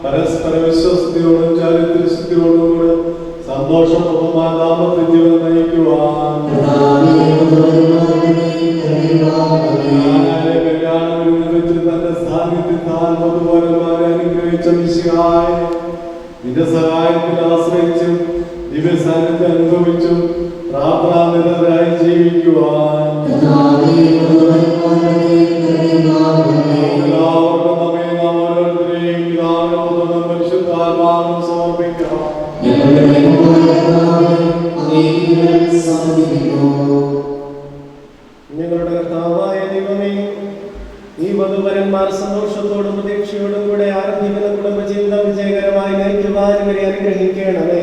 പരസ്പര വിശ്വസ്തയോടും ചാരിത്രശക്തിയോടും കൂടെ സന്തോഷപൂർണ്ണമായ ദാമ്പത്യ ജീവൻ നയിക്കുവാൻ കല്യാണം വെച്ച് തന്റെ സാന്നിധ്യത്താൽ മധുവരന്മാരെ അനുഗ്രഹിച്ച വിഷയമായി നിന്റെ സഹായത്തിൽ ആശ്രയിച്ചും ദിവ്യ സാന്നിധ്യം അനുഭവിച്ചും പ്രാർത്ഥനാനിരതരായി ജീവിക്കുവാൻ എല്ലാവർക്കും നമ്മെ നാം ഓരോരുത്തരെയും പിതാവിനും പരിശുദ്ധാത്മാവിനും സമർപ്പിക്കാം. ഞങ്ങളുടെ കർത്താവായ ദൈവമേ, ഈ വധുവരന്മാർ സന്തോഷത്തോടും പ്രതീക്ഷയോടും കൂടെ ആരംഭിക്കുന്ന കുടുംബജീവിതം വിജയകരമായി നയിക്കുവാൻ ഇവരെ അനുഗ്രഹിക്കണമേ.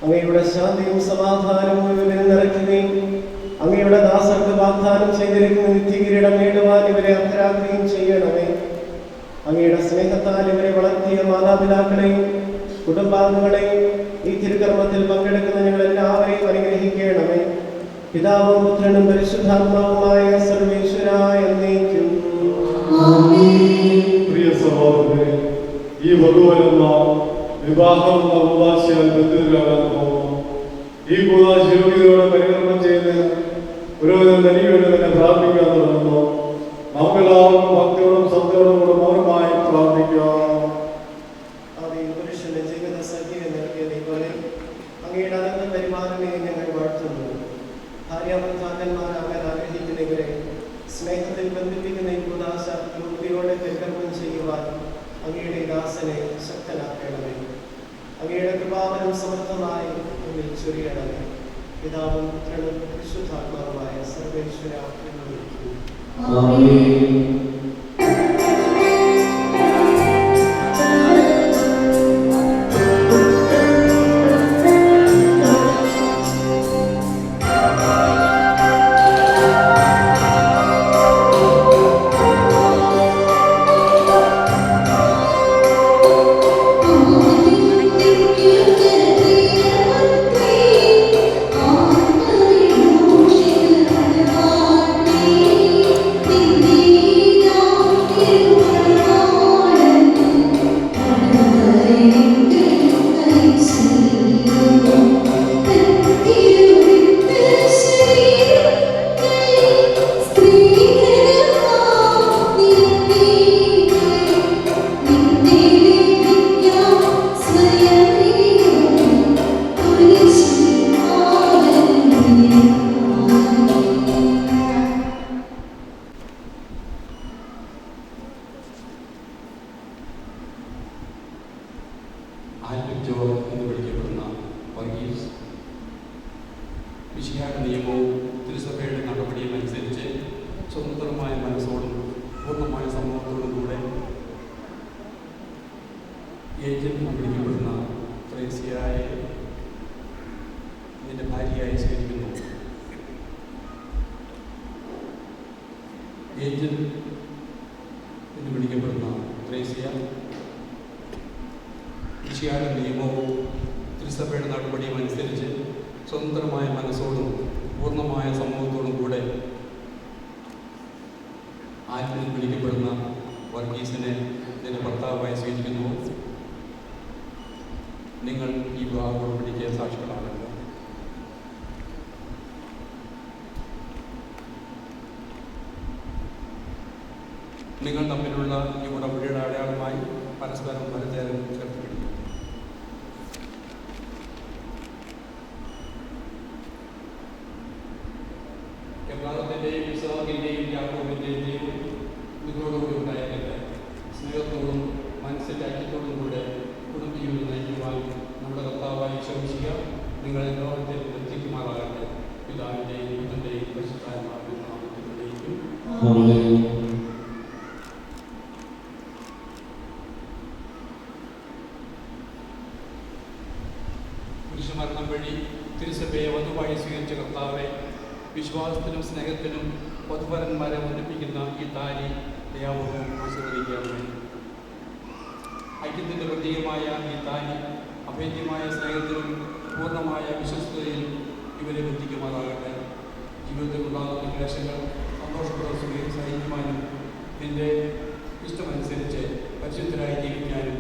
അങ്ങയുടെ ശാന്തിയും സമാധാനവും ഇവരെ നിറയ്ക്കുകയും അങ്ങയുടെ ദാസർക്ക് വാഗ്ദാനം ചെയ്തിരിക്കുന്ന നിത്യകിരീടം നേടുവാൻ ഇവരെ അർഹരാക്കുകയും ചെയ്യണമേ. അങ്ങയുടെ സ്നേഹത്താൽ ഇവരെ വളർത്തിയ മാതാപിതാക്കളെയും കുടുംബാംഗങ്ങളെയും ഈ തിരുക്കർമ്മത്തിൽ പങ്കെടുക്കുന്ന ഞങ്ങളെല്ലാവരെയും അനുഗ്രഹിക്കണമേ. പിതാവും പുത്രനും പരിശുദ്ധാത്മാവുമായ സർവേശ്വരായ എന്നേക്കും. പ്രിയ സഹോദരരെ, ഈ വധുവരന്മാർ വിവാഹം എന്ന കൂദാശയാൽ ബന്ധിതരാകാൻ പോകുന്നു. ഈ കൂദാശ യോഗ്യതയോടെ പരികർമ്മം ചെയ്യുന്ന പുരോഹിതന്റെ ആജ്ഞാപ്രധാനന്മാരാകാൻ ആഗ്രഹിക്കുന്നവരെ സ്നേഹത്തിൽ ബന്ധിപ്പിക്കുന്ന ഈ ഉദാശ യുക്തിയോടെ പരികർമ്മം ചെയ്യുവാൻ അങ്ങയുടെ ദാസനെ ശക്തനാക്കണമേ. അങ്ങയുടെ കൃപാവനം സമർത്ഥമായി എന്നിൽ ചൊരിയണമേ. പിതാവും പുത്രനും പരിശുദ്ധാത്മാവുമായ സർവേശ്വര എന്ന് വിളിക്കുന്നു. മിശിഹായുടെ നിയമവും തിരുസഭയുടെ നടപടിയും അനുസരിച്ച് സ്വതന്ത്രമായ മനസ്സോടും പൂർണ്ണമായ സമൂഹത്തോടും കൂടെ ഏജന്റ് വിളിക്കപ്പെടുന്ന ത്രേസ്യയെ നിന്റെ ഭാര്യയായി സ്വീകരിക്കുന്നു. ഏജന്റ് എന്ന് വിളിക്കപ്പെടുന്ന ത്രേസ്യ മിശിഹായുടെ നിയമവും തിരുസഭയുടെ നടപടിയും അനുസരിച്ച് സ്വതന്ത്രമായ മനസ്സോടും പൂർണ്ണമായ സമൂഹത്തോടും കൂടെ ആത്മീയം വിളിക്കപ്പെടുന്ന വർഗീസിനെ നിന്റെ ഭർത്താവായി സ്വീകരിക്കുന്നു. നിങ്ങൾ ഈ വിവാഹ ഉടമ്പടിക്ക് സാക്ഷികളാണല്ലോ. നിങ്ങൾ തമ്മിലുള്ള ഈ ഉടമ്പടിയുടെ അടയാളമായി പരസ്പരം വലത്തേരം ചേർത്ത് പിടിക്കും. എബ്രാഹിമിൻ്റെയും ഇസ്ഹാക്കിൻ്റെയും യാക്കോബിൻ്റെയും ദൈവം നിങ്ങളോടുകൂടി ഉണ്ടായിരിക്കട്ടെ. സ്നേഹത്തോടും മനസ്സിൻ്റെ ഐക്യത്തോടും കൂടെ കുടുംബജീവിതം നയിക്കുവാൻ നമ്മുടെ കർത്താവായി ശ്രമിക്കുക. നിങ്ങളെ ലോകത്തിൽ എത്തിക്കുമാറാകട്ടെ. പിതാവിൻ്റെയും പുത്രൻ്റെയും പരിശുദ്ധാത്മാവിൻ്റെയും നാമത്തിലേക്കും. കുരിശുമരണം വഴി തിരുസഭയെ വധുവായി സ്വീകരിച്ച കർത്താവെ, വിശ്വാസത്തിനും സ്നേഹത്തിനും വധുവരന്മാരെ ഒന്നിപ്പിക്കുന്ന ഈ താലി ദയാപൂർവം ആശീർവദിക്കണമേ. ഐക്യത്തിൻ്റെ പ്രതീകമായ ഈ താലി അഭേദ്യമായ സ്നേഹത്തിലും പൂർണ്ണമായ വിശ്വസ്തതയിലും ഇവരെ ബന്ധിക്കുമാറാകട്ടെ. ജീവിതത്തിലുണ്ടാകുന്ന ക്ലേശങ്ങൾ സന്തോഷത്തോടെ സഹിക്കുവാനും നിന്റെ ഇഷ്ടമനുസരിച്ച് പരിശുദ്ധരായി ജീവിക്കാനും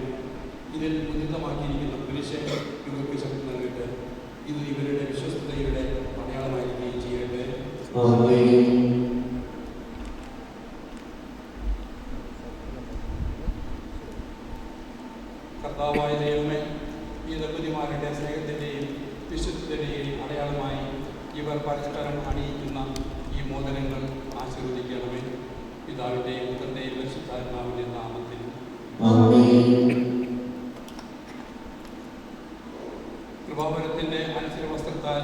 ഇതിൽ ഉചിതമാക്കിയിരിക്കുന്ന പുരുഷൻ ഇവർക്ക് ശക്തി നൽകട്ടെ. ഇത് ഇവരുടെ വിശ്വസ്തതയുടെ അടയാളമായിരിക്കുകയും ചെയ്യട്ടെ. കർത്താവായ ദൈവമേ, ഈ ദമ്പതിമാരുടെ സ്നേഹത്തിൻ്റെയും വിശ്വസ്തതയുടെയും അടയാളമായി ഇവർ പരസ്പരം അണിയിക്കുന്ന ഈ മോദനങ്ങൾ ആശീർവദിക്കണമേ. പിതാവിൻ്റെയും പുത്രൻ്റെയും പരിശുദ്ധാത്മാവിൻ്റെ നാമത്തിൽ. കൃപാവരത്തിൻ്റെ അനുസര വസ്ത്രത്താൽ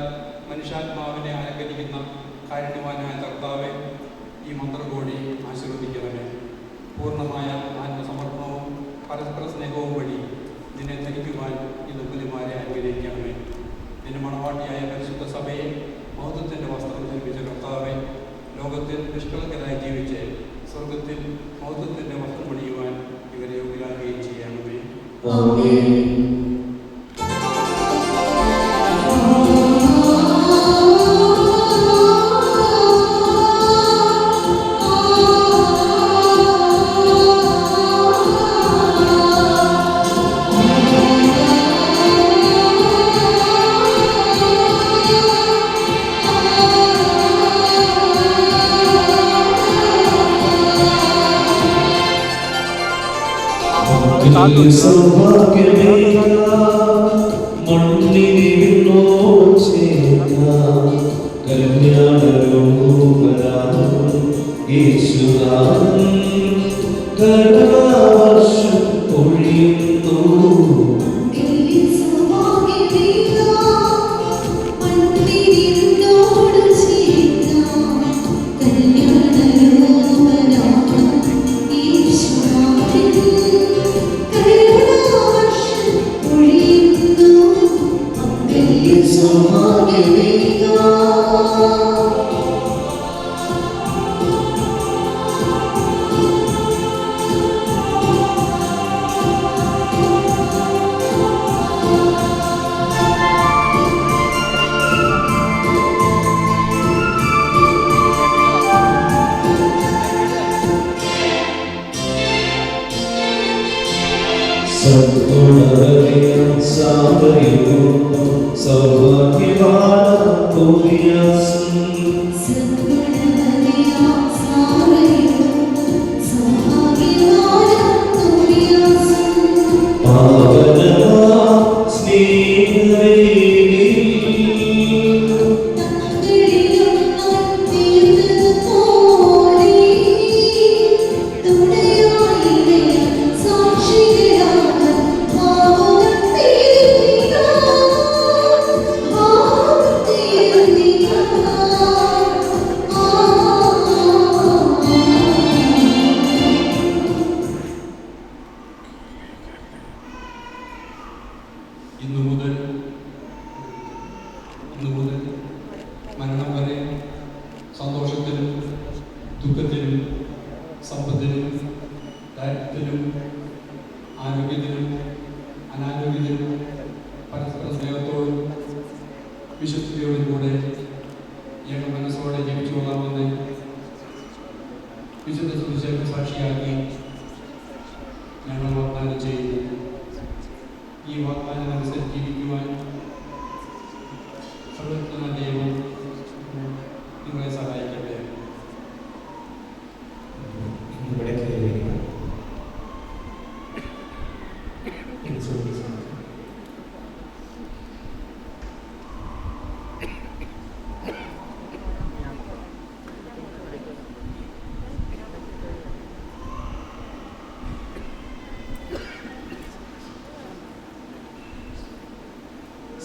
മനുഷ്യാത്മാവിനെ അലങ്കരിക്കുന്ന കാരുണ്യവാനായ കർത്താവെ, ഈ മന്ത്രകോടി ആശീർവദിക്കണമേ. പൂർണ്ണമായ ആത്മസമർപ്പണവും പരസ്പര സ്നേഹവും വഴി നിന്നെ ധരിക്കുവാൻ ഈ ദമ്പതിമാരെ അനുഗ്രഹിക്കണമേ. നിന്റെ മണവാട്ടിയായ പരിശുദ്ധ സഭയെ മഹത്വത്തിൻ്റെ വസ്ത്രം ധരിപ്പിച്ച കർത്താവെ, ലോകത്തിൽ നിഷ്കളങ്കരായി ജീവിച്ച് സ്വർഗത്തിൽ മഹത്വത്തിൻ്റെ വസ്ത്രം പണിയുവാൻ ഇവരെ യോഗ്യരാകുകയും ചെയ്യണമേ. മണ്ണിൽ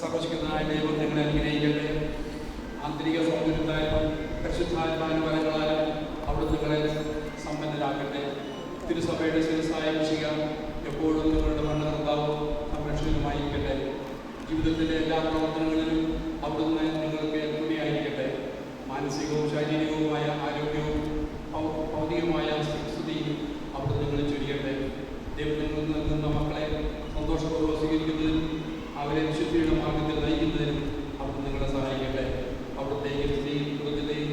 സർവശക്തനായ ദൈവം നിങ്ങളെ അനുഗ്രഹിക്കട്ടെ. ആന്തരിക സൗന്ദര്യത്താലും പരിശുദ്ധാത്മാവിന്റെ വരങ്ങളാലും അവിടുന്ന് നിങ്ങളെ സമ്പന്നരാക്കട്ടെ. തിരുസഭയുടെ ശിരസ്സായ മിശിഹ എപ്പോഴും നിങ്ങളുടെ മരണകർത്താവും സംരക്ഷകനുമായിരിക്കട്ടെ. ജീവിതത്തിലെ എല്ലാ പ്രവർത്തനങ്ങളിലും അവിടുന്ന് നിങ്ങൾക്ക് തുണയായിരിക്കട്ടെ. മാനസികവും ശാരീരികവുമായ ആരോഗ്യവും ഭൗതികമായ സ്ഥിതിയും അവിടുന്ന് നിങ്ങളെ ചൊരിയട്ടെ. ദൈവം നിങ്ങളിൽ നൽകുന്ന മക്കളെ സന്തോഷപൂർവ്വം സ്വീകരിക്കുന്നതിനും അവരെ വിശുദ്ധിയുടെ മാർഗത്തിൽ നയിക്കുന്നതിനും അവിടുന്ന് നിങ്ങളെ സഹായിക്കട്ടെ. അവിടുത്തെ സ്ത്രീയും കൃത്യതയും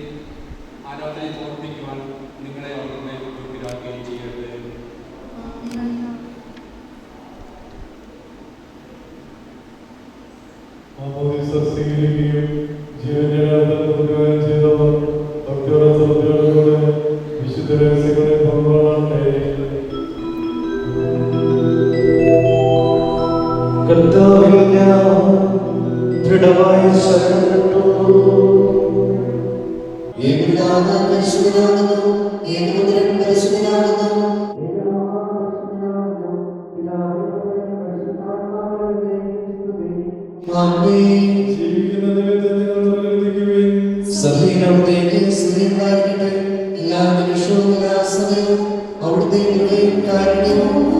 ആരാധനയും സമർപ്പിക്കുവാൻ നിങ്ങളെ അവിടുന്ന് യോഗ്യരാക്കുകയും ചെയ്യട്ടെ. സ്വീകരിക്കുകയും ജീവനെ ചെയ്തവർ ഭക്തിയോടെ ശ്രദ്ധയോടെ വിശുദ്ധ രഹസ്യങ്ങളെ പങ്കുകൊള്ളട്ടെ. കർത്താവിൽ ഞാൻ ദൃഢമായി ശരണപ്പെട്ടു. ജീവിക്കുന്ന ദൈവത്തെ നിങ്ങൾ പ്രകീർത്തിക്കുവിൻ. സഭയിലവിടത്തേക്ക് സ്തുതിയുണ്ടായിരിക്കട്ടെ. എല്ലാ നിമിഷവും എല്ലാ സമയവും അവിടുത്തെ കാരുണ്യവും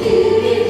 Give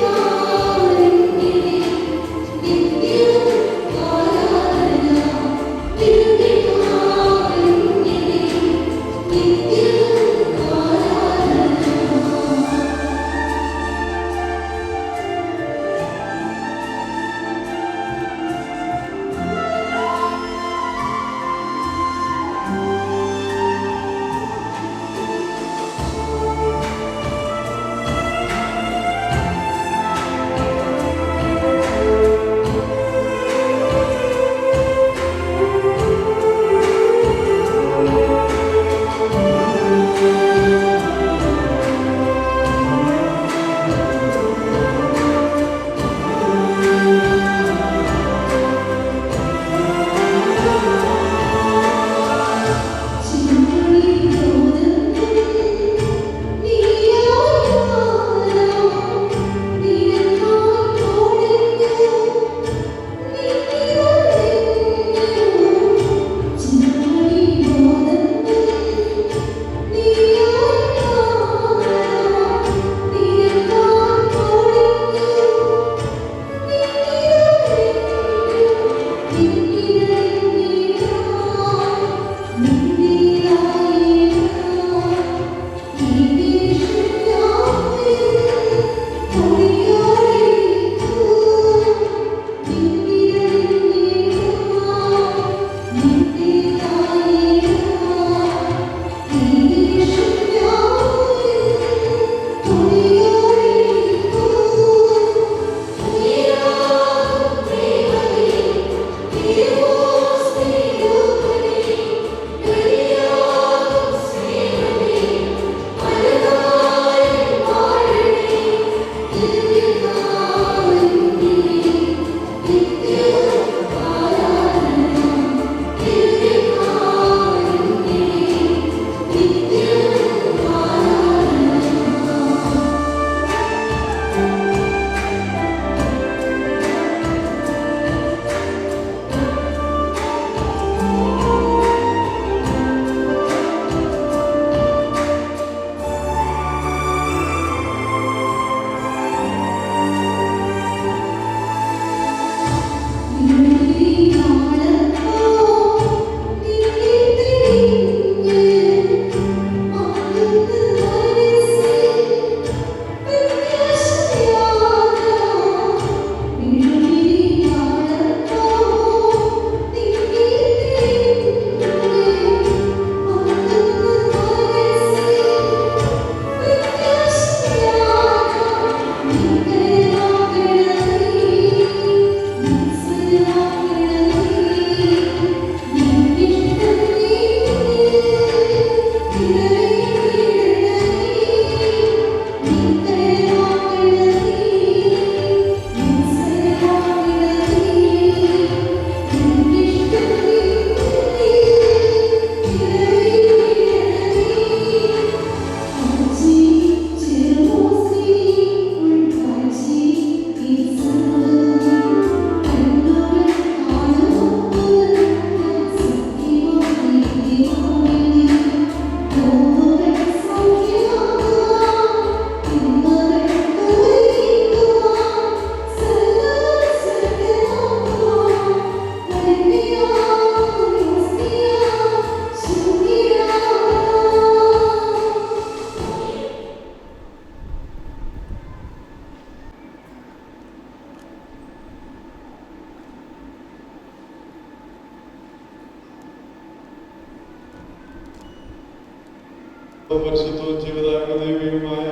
പരിശുദ്ധവും ജീവദായകമായ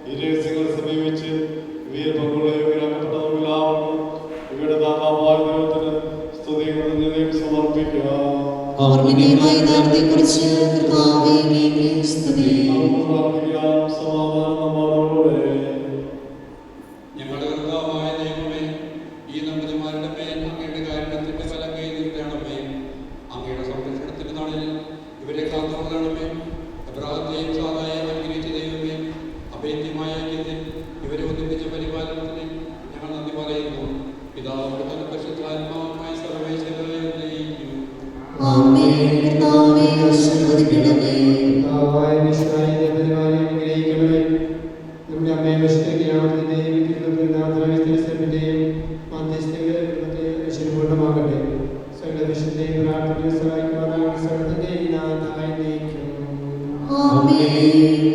ഈ രഹസ്യങ്ങളെ സമീപിച്ച് ഇവയിൽ പങ്കുകൊള്ളുകയാക്കപ്പെട്ട നമുക്കെല്ലാവർക്കും ഇവയുടെ ദാതാവായ ദൈവത്തിന് സ്തുതിയും കൃതജ്ഞതയും സമർപ്പിക്കാം. ഓർമ്മനീയമായ ദാനത്തെക്കുറിച്ച് കർത്താവേ അങ്ങേക്ക് സ്തുതി. സമാധാനം നമ്മോടുകൂടെ. ഞങ്ങളുടെ കർത്താവായ ദൈവമേ, ഈ ദമ്പതിമാരുടെ മേൽ അങ്ങയുടെ കാരുണ്യത്തിന്റെ ഫലം കൈ നീട്ടണമേ. അങ്ങയുടെ സംരക്ഷണത്തിന്റെ നാളിൽ ഇവരെ കാത്തുകൊള്ളണമേ. അബ്രാഹത്തെയും സാധായും അനുഗ്രഹിച്ച ദൈവമേ, അഭേദ്യമായ ഐക്യത്തിൽ ഇവരെ ഒന്നിപ്പിച്ച പരിപാലനത്തിന് ഞങ്ങൾ നന്ദി പറയുന്നു. പിതാവിന്റെ പരിശുദ്ധാത്മാവുമായ സർവ്വേശ്വരനെ ഉന്നയിക്കും. ആമേൻ. കർത്താവേ ആശീർവദിക്കണമേ. നമ്മുടെ അമ്മയെ വിശുദ്ധിയാവുന്നതിന്റെയും പൂർണ്ണമാകട്ടെ. സകല വിശുദ്ധയും പ്രാർത്ഥനയെ സഹായിക്കുവാനാണ് സർവ്വത്തിന്റെയും നാഥനായി നയിക്കും. ആമേൻ.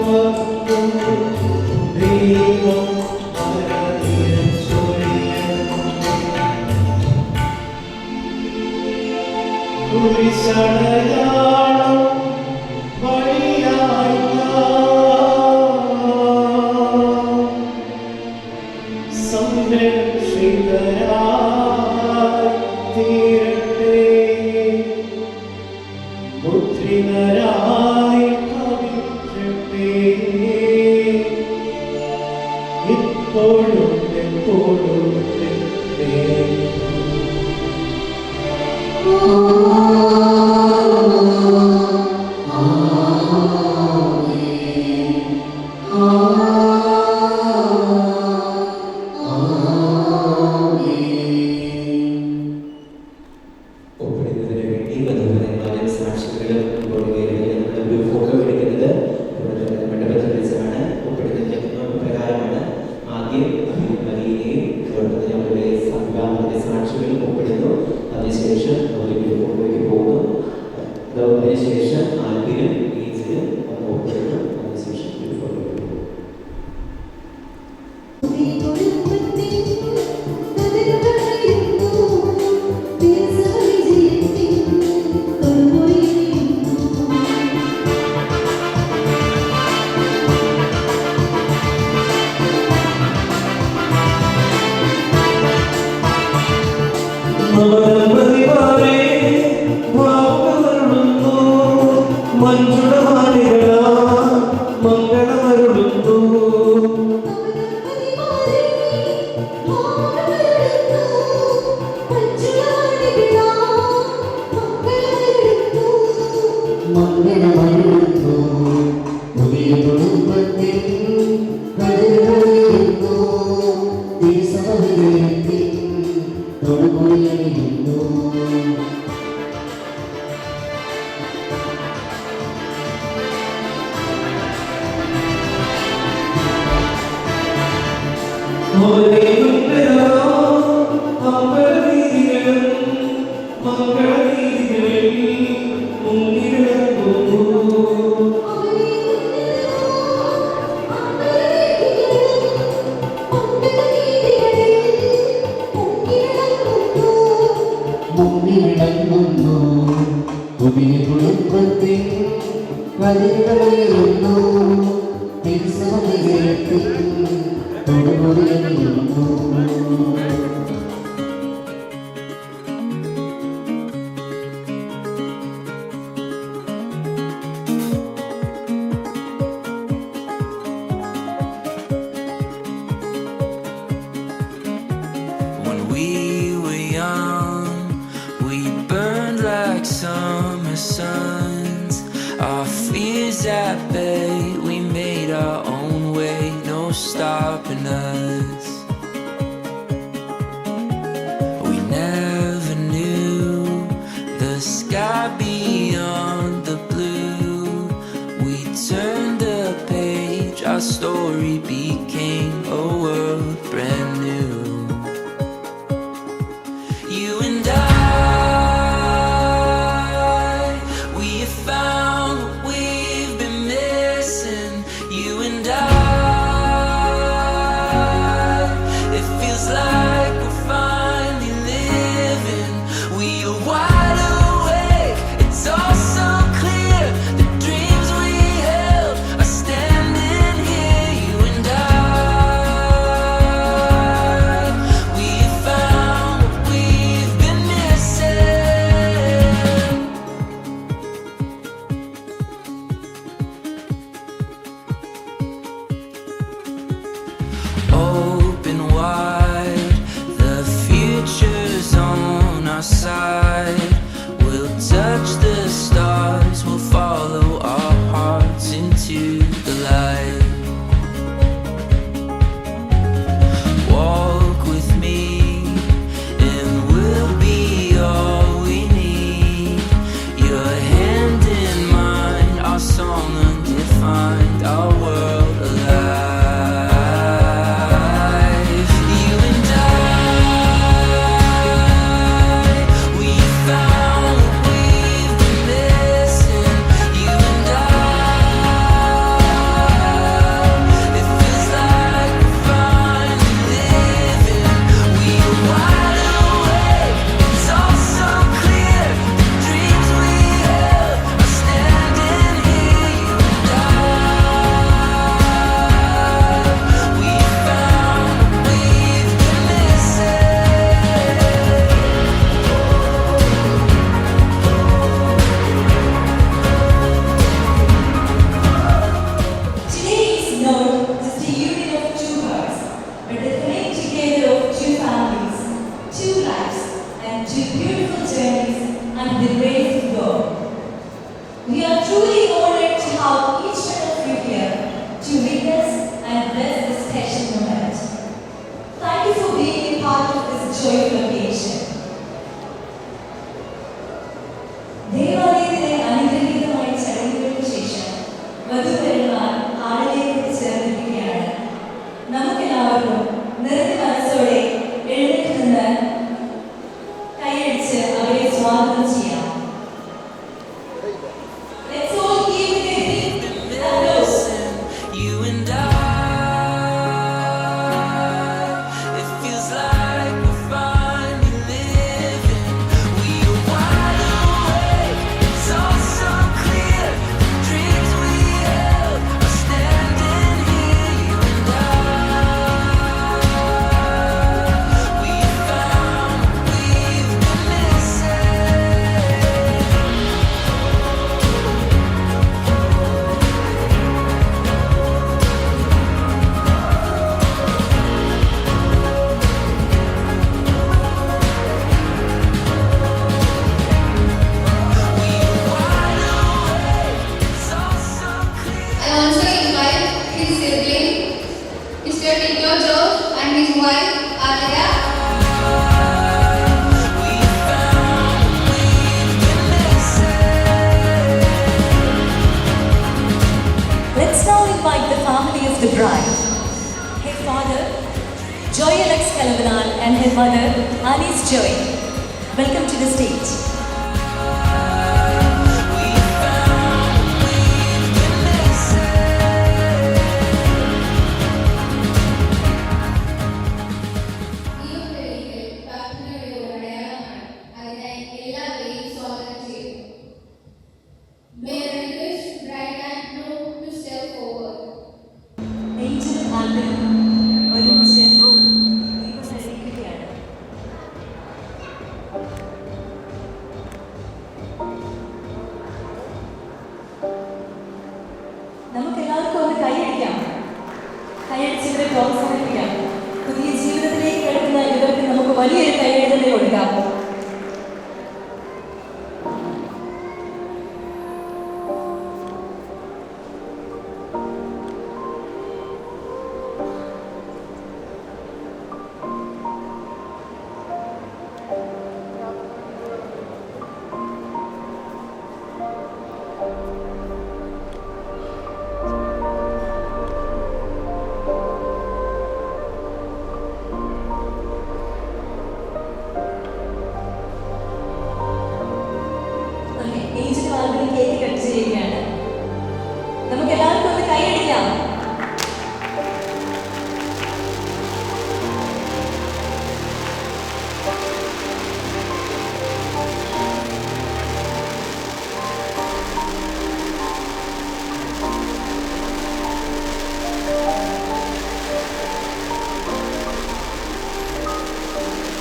Amen. When we were young, we burned like summer suns. Our fears at bay, we made our own way, no stopping us. We never knew the sky beyond the blue. We turned the page, our story became a world brand new. You and I, we have found what we've been missing. You and I, it feels like we're finally living. We are wide awake, it's all so clear. The dreams we held are standing here. You and I, we have found what we've been missing. Open wide, the future's on our side. We'll touch the stars, we'll follow our hearts into the light. Walk with me, and we'll be all we need. Your hand in mine, our song undefined, our world alive. You and I, we found what we've been missing. You and I, it feels like we're finally living. We are wide awake, it's all so clear. The dreams we held are standing here. You and I, we found what we've been missing. Today is not just a union of two hearts, but the coming together of two families, two lives, and two beautiful journeys under the grace of God. We are truly honored to have each one of you here to witness and bless this special moment. Thank you for being a part of this joyful occasion. ദേവാലയത്തിലെ അനുഗ്രഹീതമായ ചടങ്ങുകൾക്ക് ശേഷം വധുവരന്മാർ ആടിലേക്ക് ചേർന്നിരിക്കുകയാണ്. നമുക്കെല്ലാവർക്കും നിറഞ്ഞ മനസ്സോടെ എഴുന്നേറ്റ് നിന്ന് കൈയടിച്ച് അവരെ സ്വാഗതം ചെയ്യാം. Let's all give it a big applause. You and I, it feels like we're finally living. We are wide awake, it's all so clear. The dreams we held are standing here. You and I, we found what we've been I also invite his sibling, Mr. Tito George, and his wife, Alia. Let's now invite the family of the bride. Hey, Father, Joy Alex Kalavanal and her mother, Alice Joy. Welcome to the stage. നമുക്കെല്ലാവർക്കും ഒന്ന് കൈയടിക്കാം. കൈയടിച്ചവരെ പ്രോത്സാഹിപ്പിക്കാം. പുതിയ ജീവിതത്തിലേക്ക് കിടക്കുന്ന ഇവർക്ക് നമുക്ക് വലിയൊരു കൈയടി കൊടുക്കാം. കേക്ക് കട്ട് ചെയ്യുകയാണ്. നമുക്ക് എല്ലാവർക്കും ഒന്ന് കൈയടിക്കാം.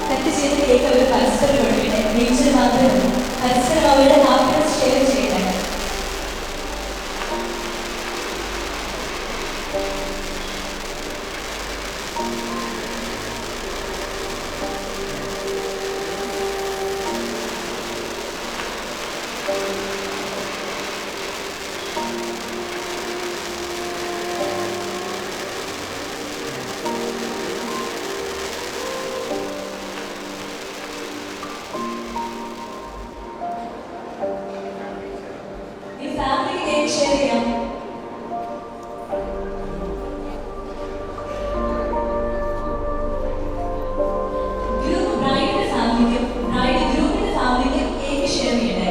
കട്ട് ചെയ്ത കേക്ക് അവർ പരസ്പരം കൊടുക്കട്ടെ. നേച്ചർ മാത്രം പരസ്പരം അവരുടെ ഹാപ്പിനെസ് ഷെയർ ചെയ്യട്ടെ. ഷെയർ ചെയ്യാം. ഗ്രൂപ്പ് ബ്രൈഡിന്റെ ഫാമിലിക്കും ബ്രൈഡ് ഗ്രൂപ്പിന്റെ ഫാമിലിക്കും കേക്ക് ഷെയർ ചെയ്യട്ടെ.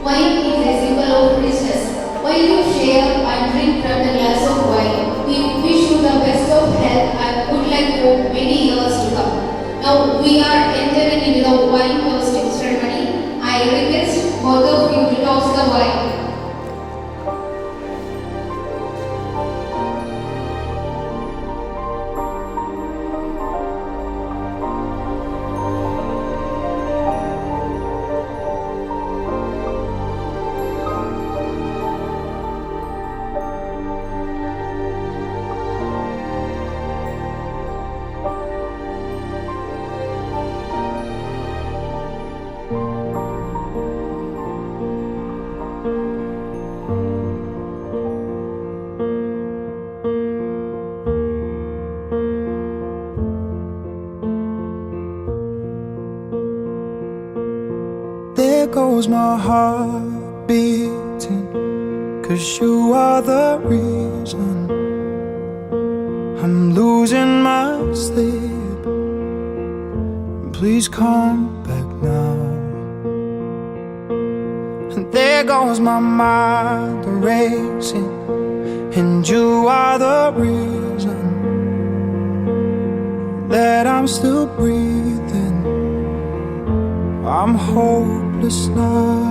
Wine is a symbol of richness. While you share and drink from the glass of wine, we wish you the best of health and good luck for many years to come. Now we are entering into the wine toasting ceremony. I request both of you to toast the wine. goes my heart beating, 'cause you are the reason I'm losing my sleep. Please come back now. And there goes my mind racing, and you are the reason that I'm still breathing. I'm hopeless now.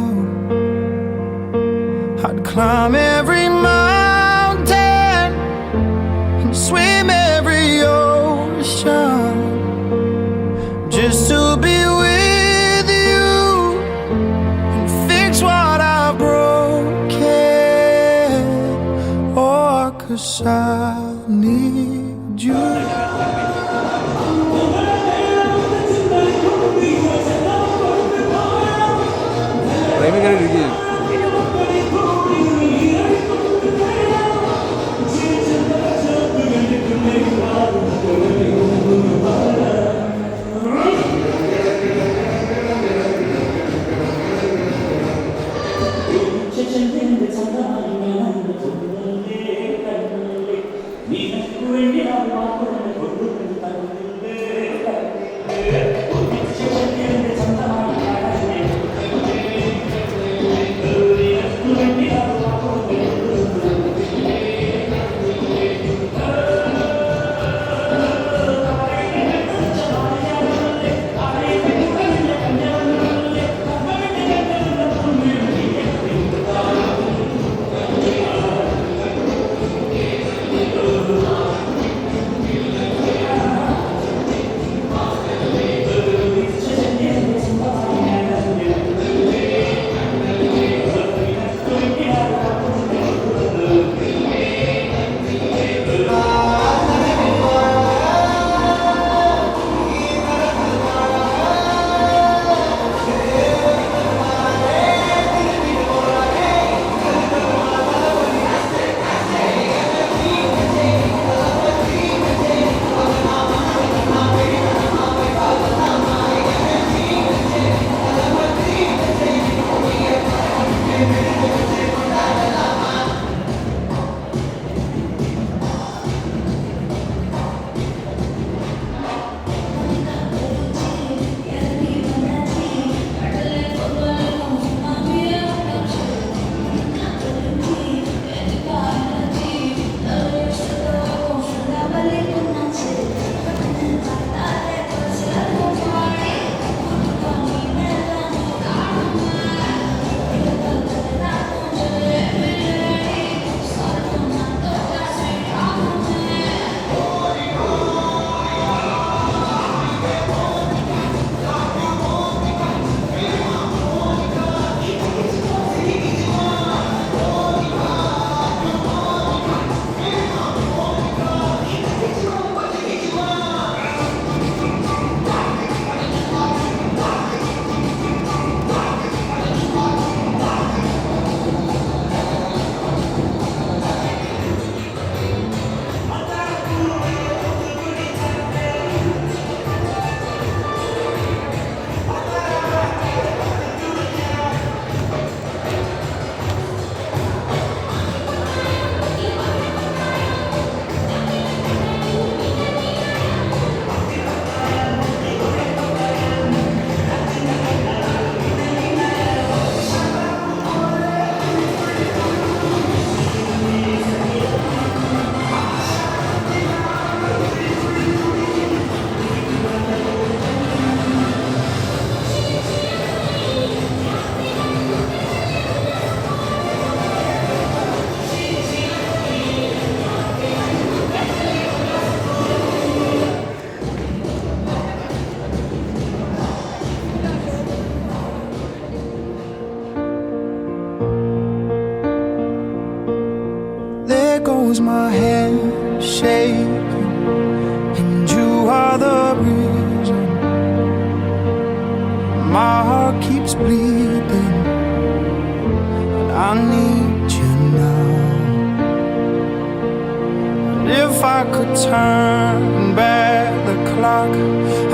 I'd climb every mountain and swim every ocean just to be with you and fix what I've broken. Oh, 'cause I need you. Goes my hand shaking, and you are the reason my heart keeps bleeding, and I need you now. And if I could turn back the clock,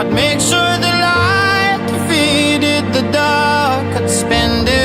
I'd make sure the light defeated the dark. I'd spend it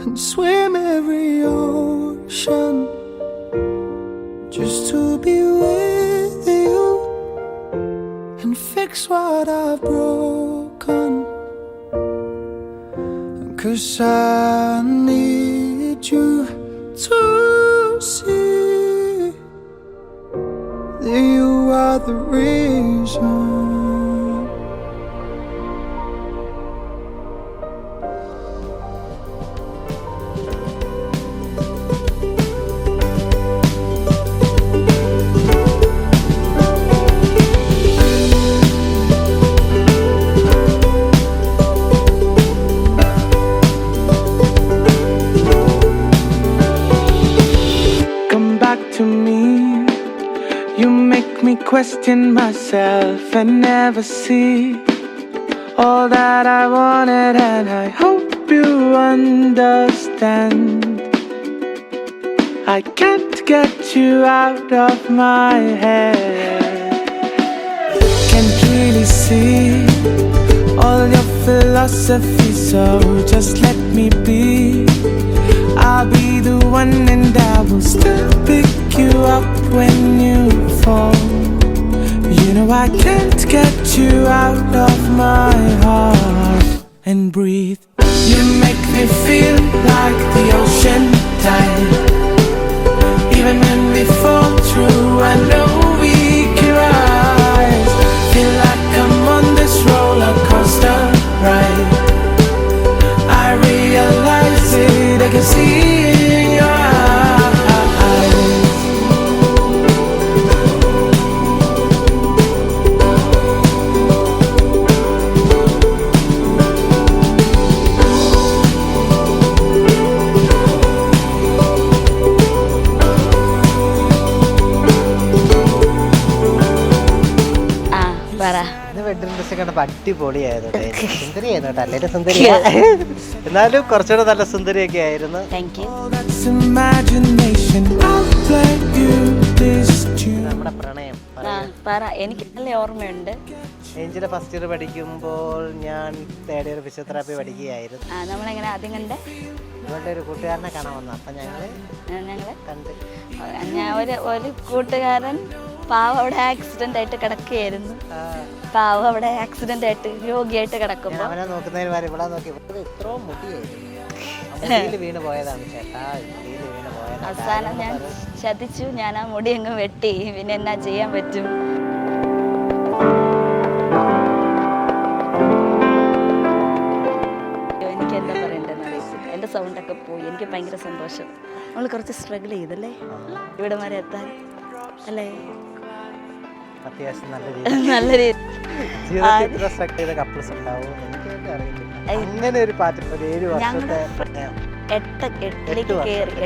and swim every ocean just to be with you and fix what I've broken. 'Cause I need you to see that you are the reason. Question myself and never see all that I wanted, and I hope you understand. I can't get you out of my head. Can't really see all your philosophy, so just let me be. I'll be the one and I will still pick you up when you fall. You know I can't get you out of my heart and breathe. You make me feel like the ocean tide. Even when we fall through, I know we can rise. Feel like I'm on this roller coaster ride. I realize it, I can see it in your eyes. Wedding dress കണ്ടപ്പോൾ അടിപൊളിയായിരുന്നു. സുന്ദരിയായിരുന്നു കേട്ടോ, അല്ലെങ്കിൽ സുന്ദരി എന്നാലും കുറച്ചുകൂടെ നല്ല സുന്ദരിയൊക്കെ ആയിരുന്നു. നമ്മുടെ പ്രണയം എനിക്ക് നല്ല ഓർമ്മയുണ്ട്. ഏഞ്ചല് ഫസ്റ്റ് ഇയർ പഠിക്കുമ്പോൾ ഞാൻ തേർഡ് ഇയർ ഫിസിയോതെറാപ്പി പഠിക്കുകയായിരുന്നു. നമ്മളെങ്ങനെ ആദ്യം കണ്ടേ? ഇവളുടെ ഒരു കൂട്ടുകാരനെ കാണാൻ വന്നു. അപ്പം ഞങ്ങള് കണ്ട് ഒരു കൂട്ടുകാരൻ പാവം അവിടെ ആക്സിഡന്റ് ആയിട്ട് കിടക്കുകയായിരുന്നു. പാവം അവിടെ ആക്സിഡന്റ് ആയിട്ട് രോഗിയായിട്ട് കിടക്കുമ്പോൾ അവനെ നോക്കുന്നതിന് ഇവിടെ നോക്കി ഇത്രയും മുടിയായിരുന്നു, വീണ് പോയതാണ് ചേട്ടാ. അവസാനം ഞാൻ ചതിച്ചു, ഞാൻ ആ മുടി അങ്ങ് വെട്ടി. പിന്നെ എന്നാ ചെയ്യാൻ പറ്റും? എനിക്ക് എന്താ പറയണ്ടെന്ന് അറിയത്തില്ല. എൻ്റെ സൗണ്ടൊക്കെ പോയി. എനിക്ക് ഭയങ്കര സന്തോഷം. നമ്മൾ കുറച്ച് സ്ട്രഗിൾ ചെയ്തല്ലേ ഇവിടെ വരെ എത്താൻ, അല്ലേ? അത്യാവശ്യം നല്ല രീതി അങ്ങനെ ഒരു പാർട്ടി 7 വർഷത്തെ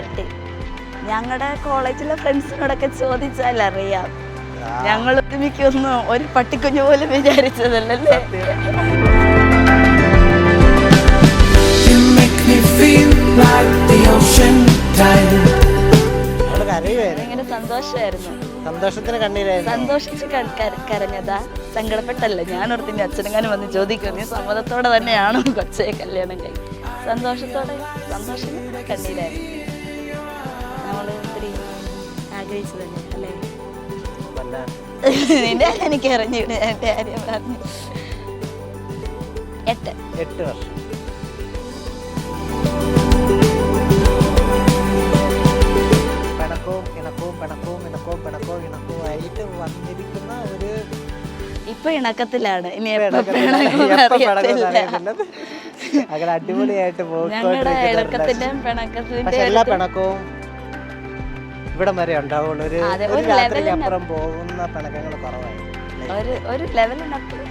എട്ട് ഞങ്ങളുടെ കോളേജിലെ ഫ്രണ്ട്സിനോടൊക്കെ ചോദിച്ചാൽ അറിയാം, ഞങ്ങൾ ഒരുമിക്കൊന്നും ഒരു പട്ടിക്കുഞ്ഞു പോലും വിചാരിച്ചതല്ലേ. ഭയങ്കര സന്തോഷമായിരുന്നു. സന്തോഷത്തിന് കണ്ണീരായിരുന്നു. സന്തോഷിച്ച് കരഞ്ഞതാ, സങ്കടപ്പെട്ടല്ല. ഞാനോർത്തിന്റെ അച്ഛനെങ്ങാനും വന്ന് ചോദിക്കും, നീ സമ്മതത്തോടെ തന്നെയാണോ കൊച്ചയെ കല്യാണം കഴിക്കും? സന്തോഷത്തോടെ, സന്തോഷം കണ്ണീരായിരുന്നു. നമ്മള് ഒത്തിരി ആഗ്രഹിച്ചതല്ലേ, അല്ലേ? നിന്റെ എനിക്ക് അറിഞ്ഞൂടെ, എന്റെ കാര്യം പറഞ്ഞു. 8 വർഷം ഇണക്കവും വന്നിരിക്കുന്ന ഒരു ഇപ്പൊ ഇണക്കത്തിലാണ്. ഇനി അങ്ങനെ അടിപൊളിയായിട്ട് എല്ലാ പിണക്കവും ഇവിടം വരെ ഉണ്ടാവുള്ളൂ. ഒരു രാത്രിക്ക് അപ്പുറം പോകുന്ന പിണക്കങ്ങൾ കുറവായിരുന്നു. ഒരു ലെവലിനപ്പുറം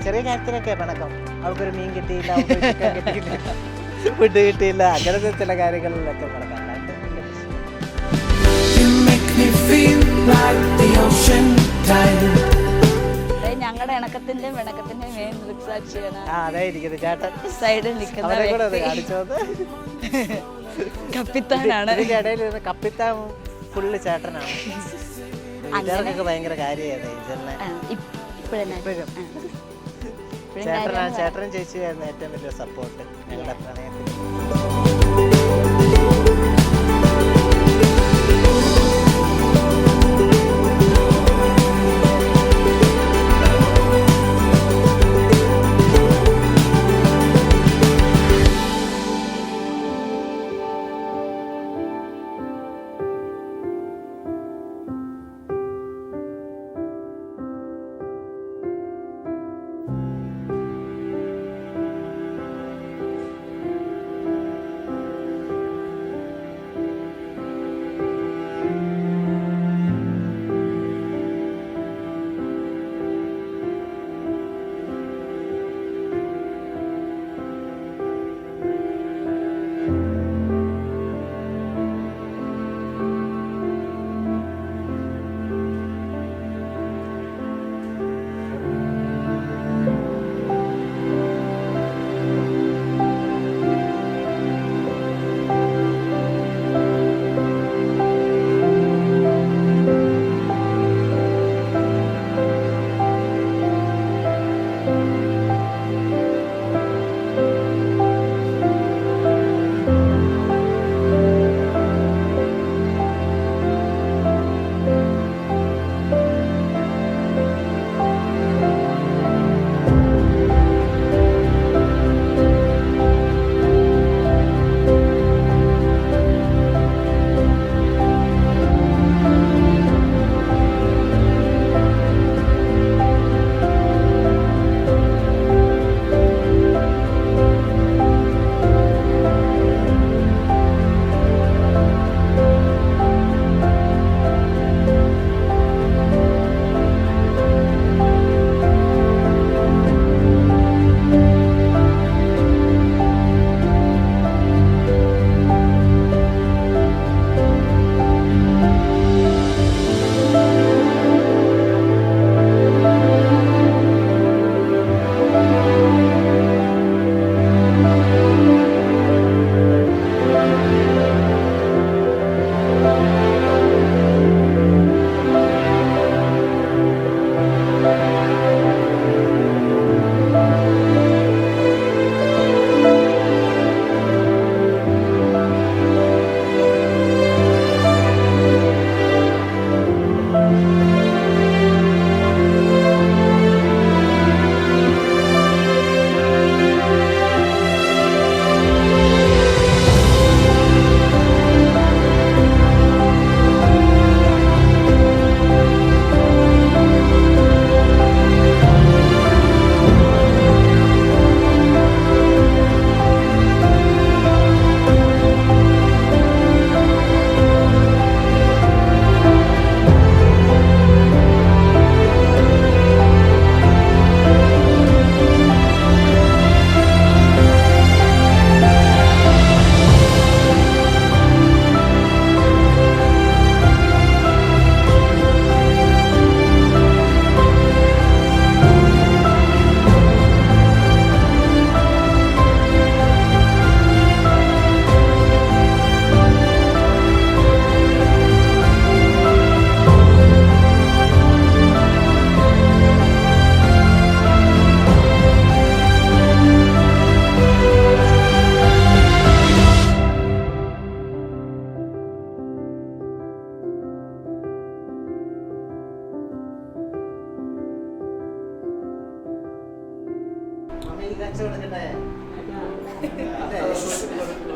ചെറിയ കാര്യത്തിനൊക്കെ പിണക്കം. അവൾക്കൊരു മീൻ കിട്ടിയില്ല, ഫുഡ് കിട്ടിയില്ല, അങ്ങനത്തെ ചില കാര്യങ്ങളിലൊക്കെ പിണക്കം. ഞങ്ങളുടെ ഇണക്കത്തിന്റെ പിണക്കത്തിന്റെ മെയിൻ ദൃക്സാക്ഷിയാണ് അതായിരിക്കും ചേട്ടൻ സൈഡിൽ നിൽക്കുന്ന കപ്പിത്താനാണ്. ഇടയിൽ കപ്പിത്താൻ ഫുള്ള് ചേട്ടനാണ്. ഇതൊക്കെ ഭയങ്കര കാര്യമായിരുന്നു. ചേട്ടനും ചേച്ചിയായിരുന്നു ഏറ്റവും വലിയ സപ്പോർട്ട് ഞങ്ങളുടെ പ്രണയത്തിന്.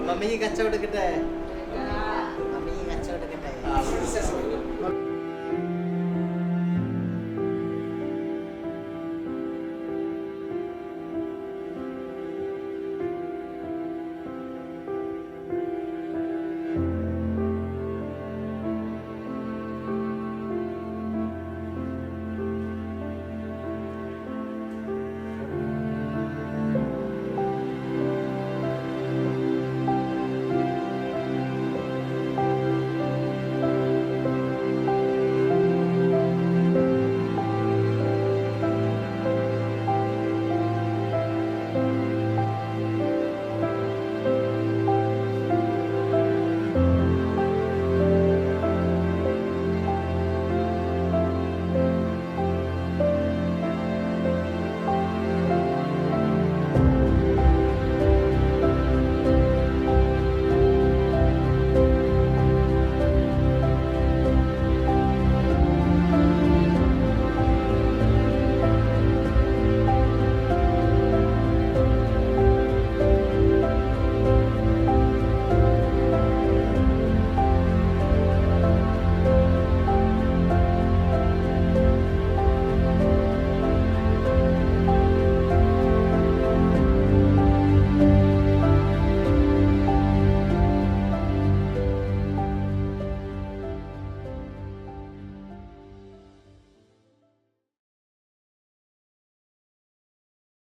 മമ്മിക്ക് കച്ചവടം കിട്ടേ മമ്മിക്ക് കച്ചവടം കിട്ടേ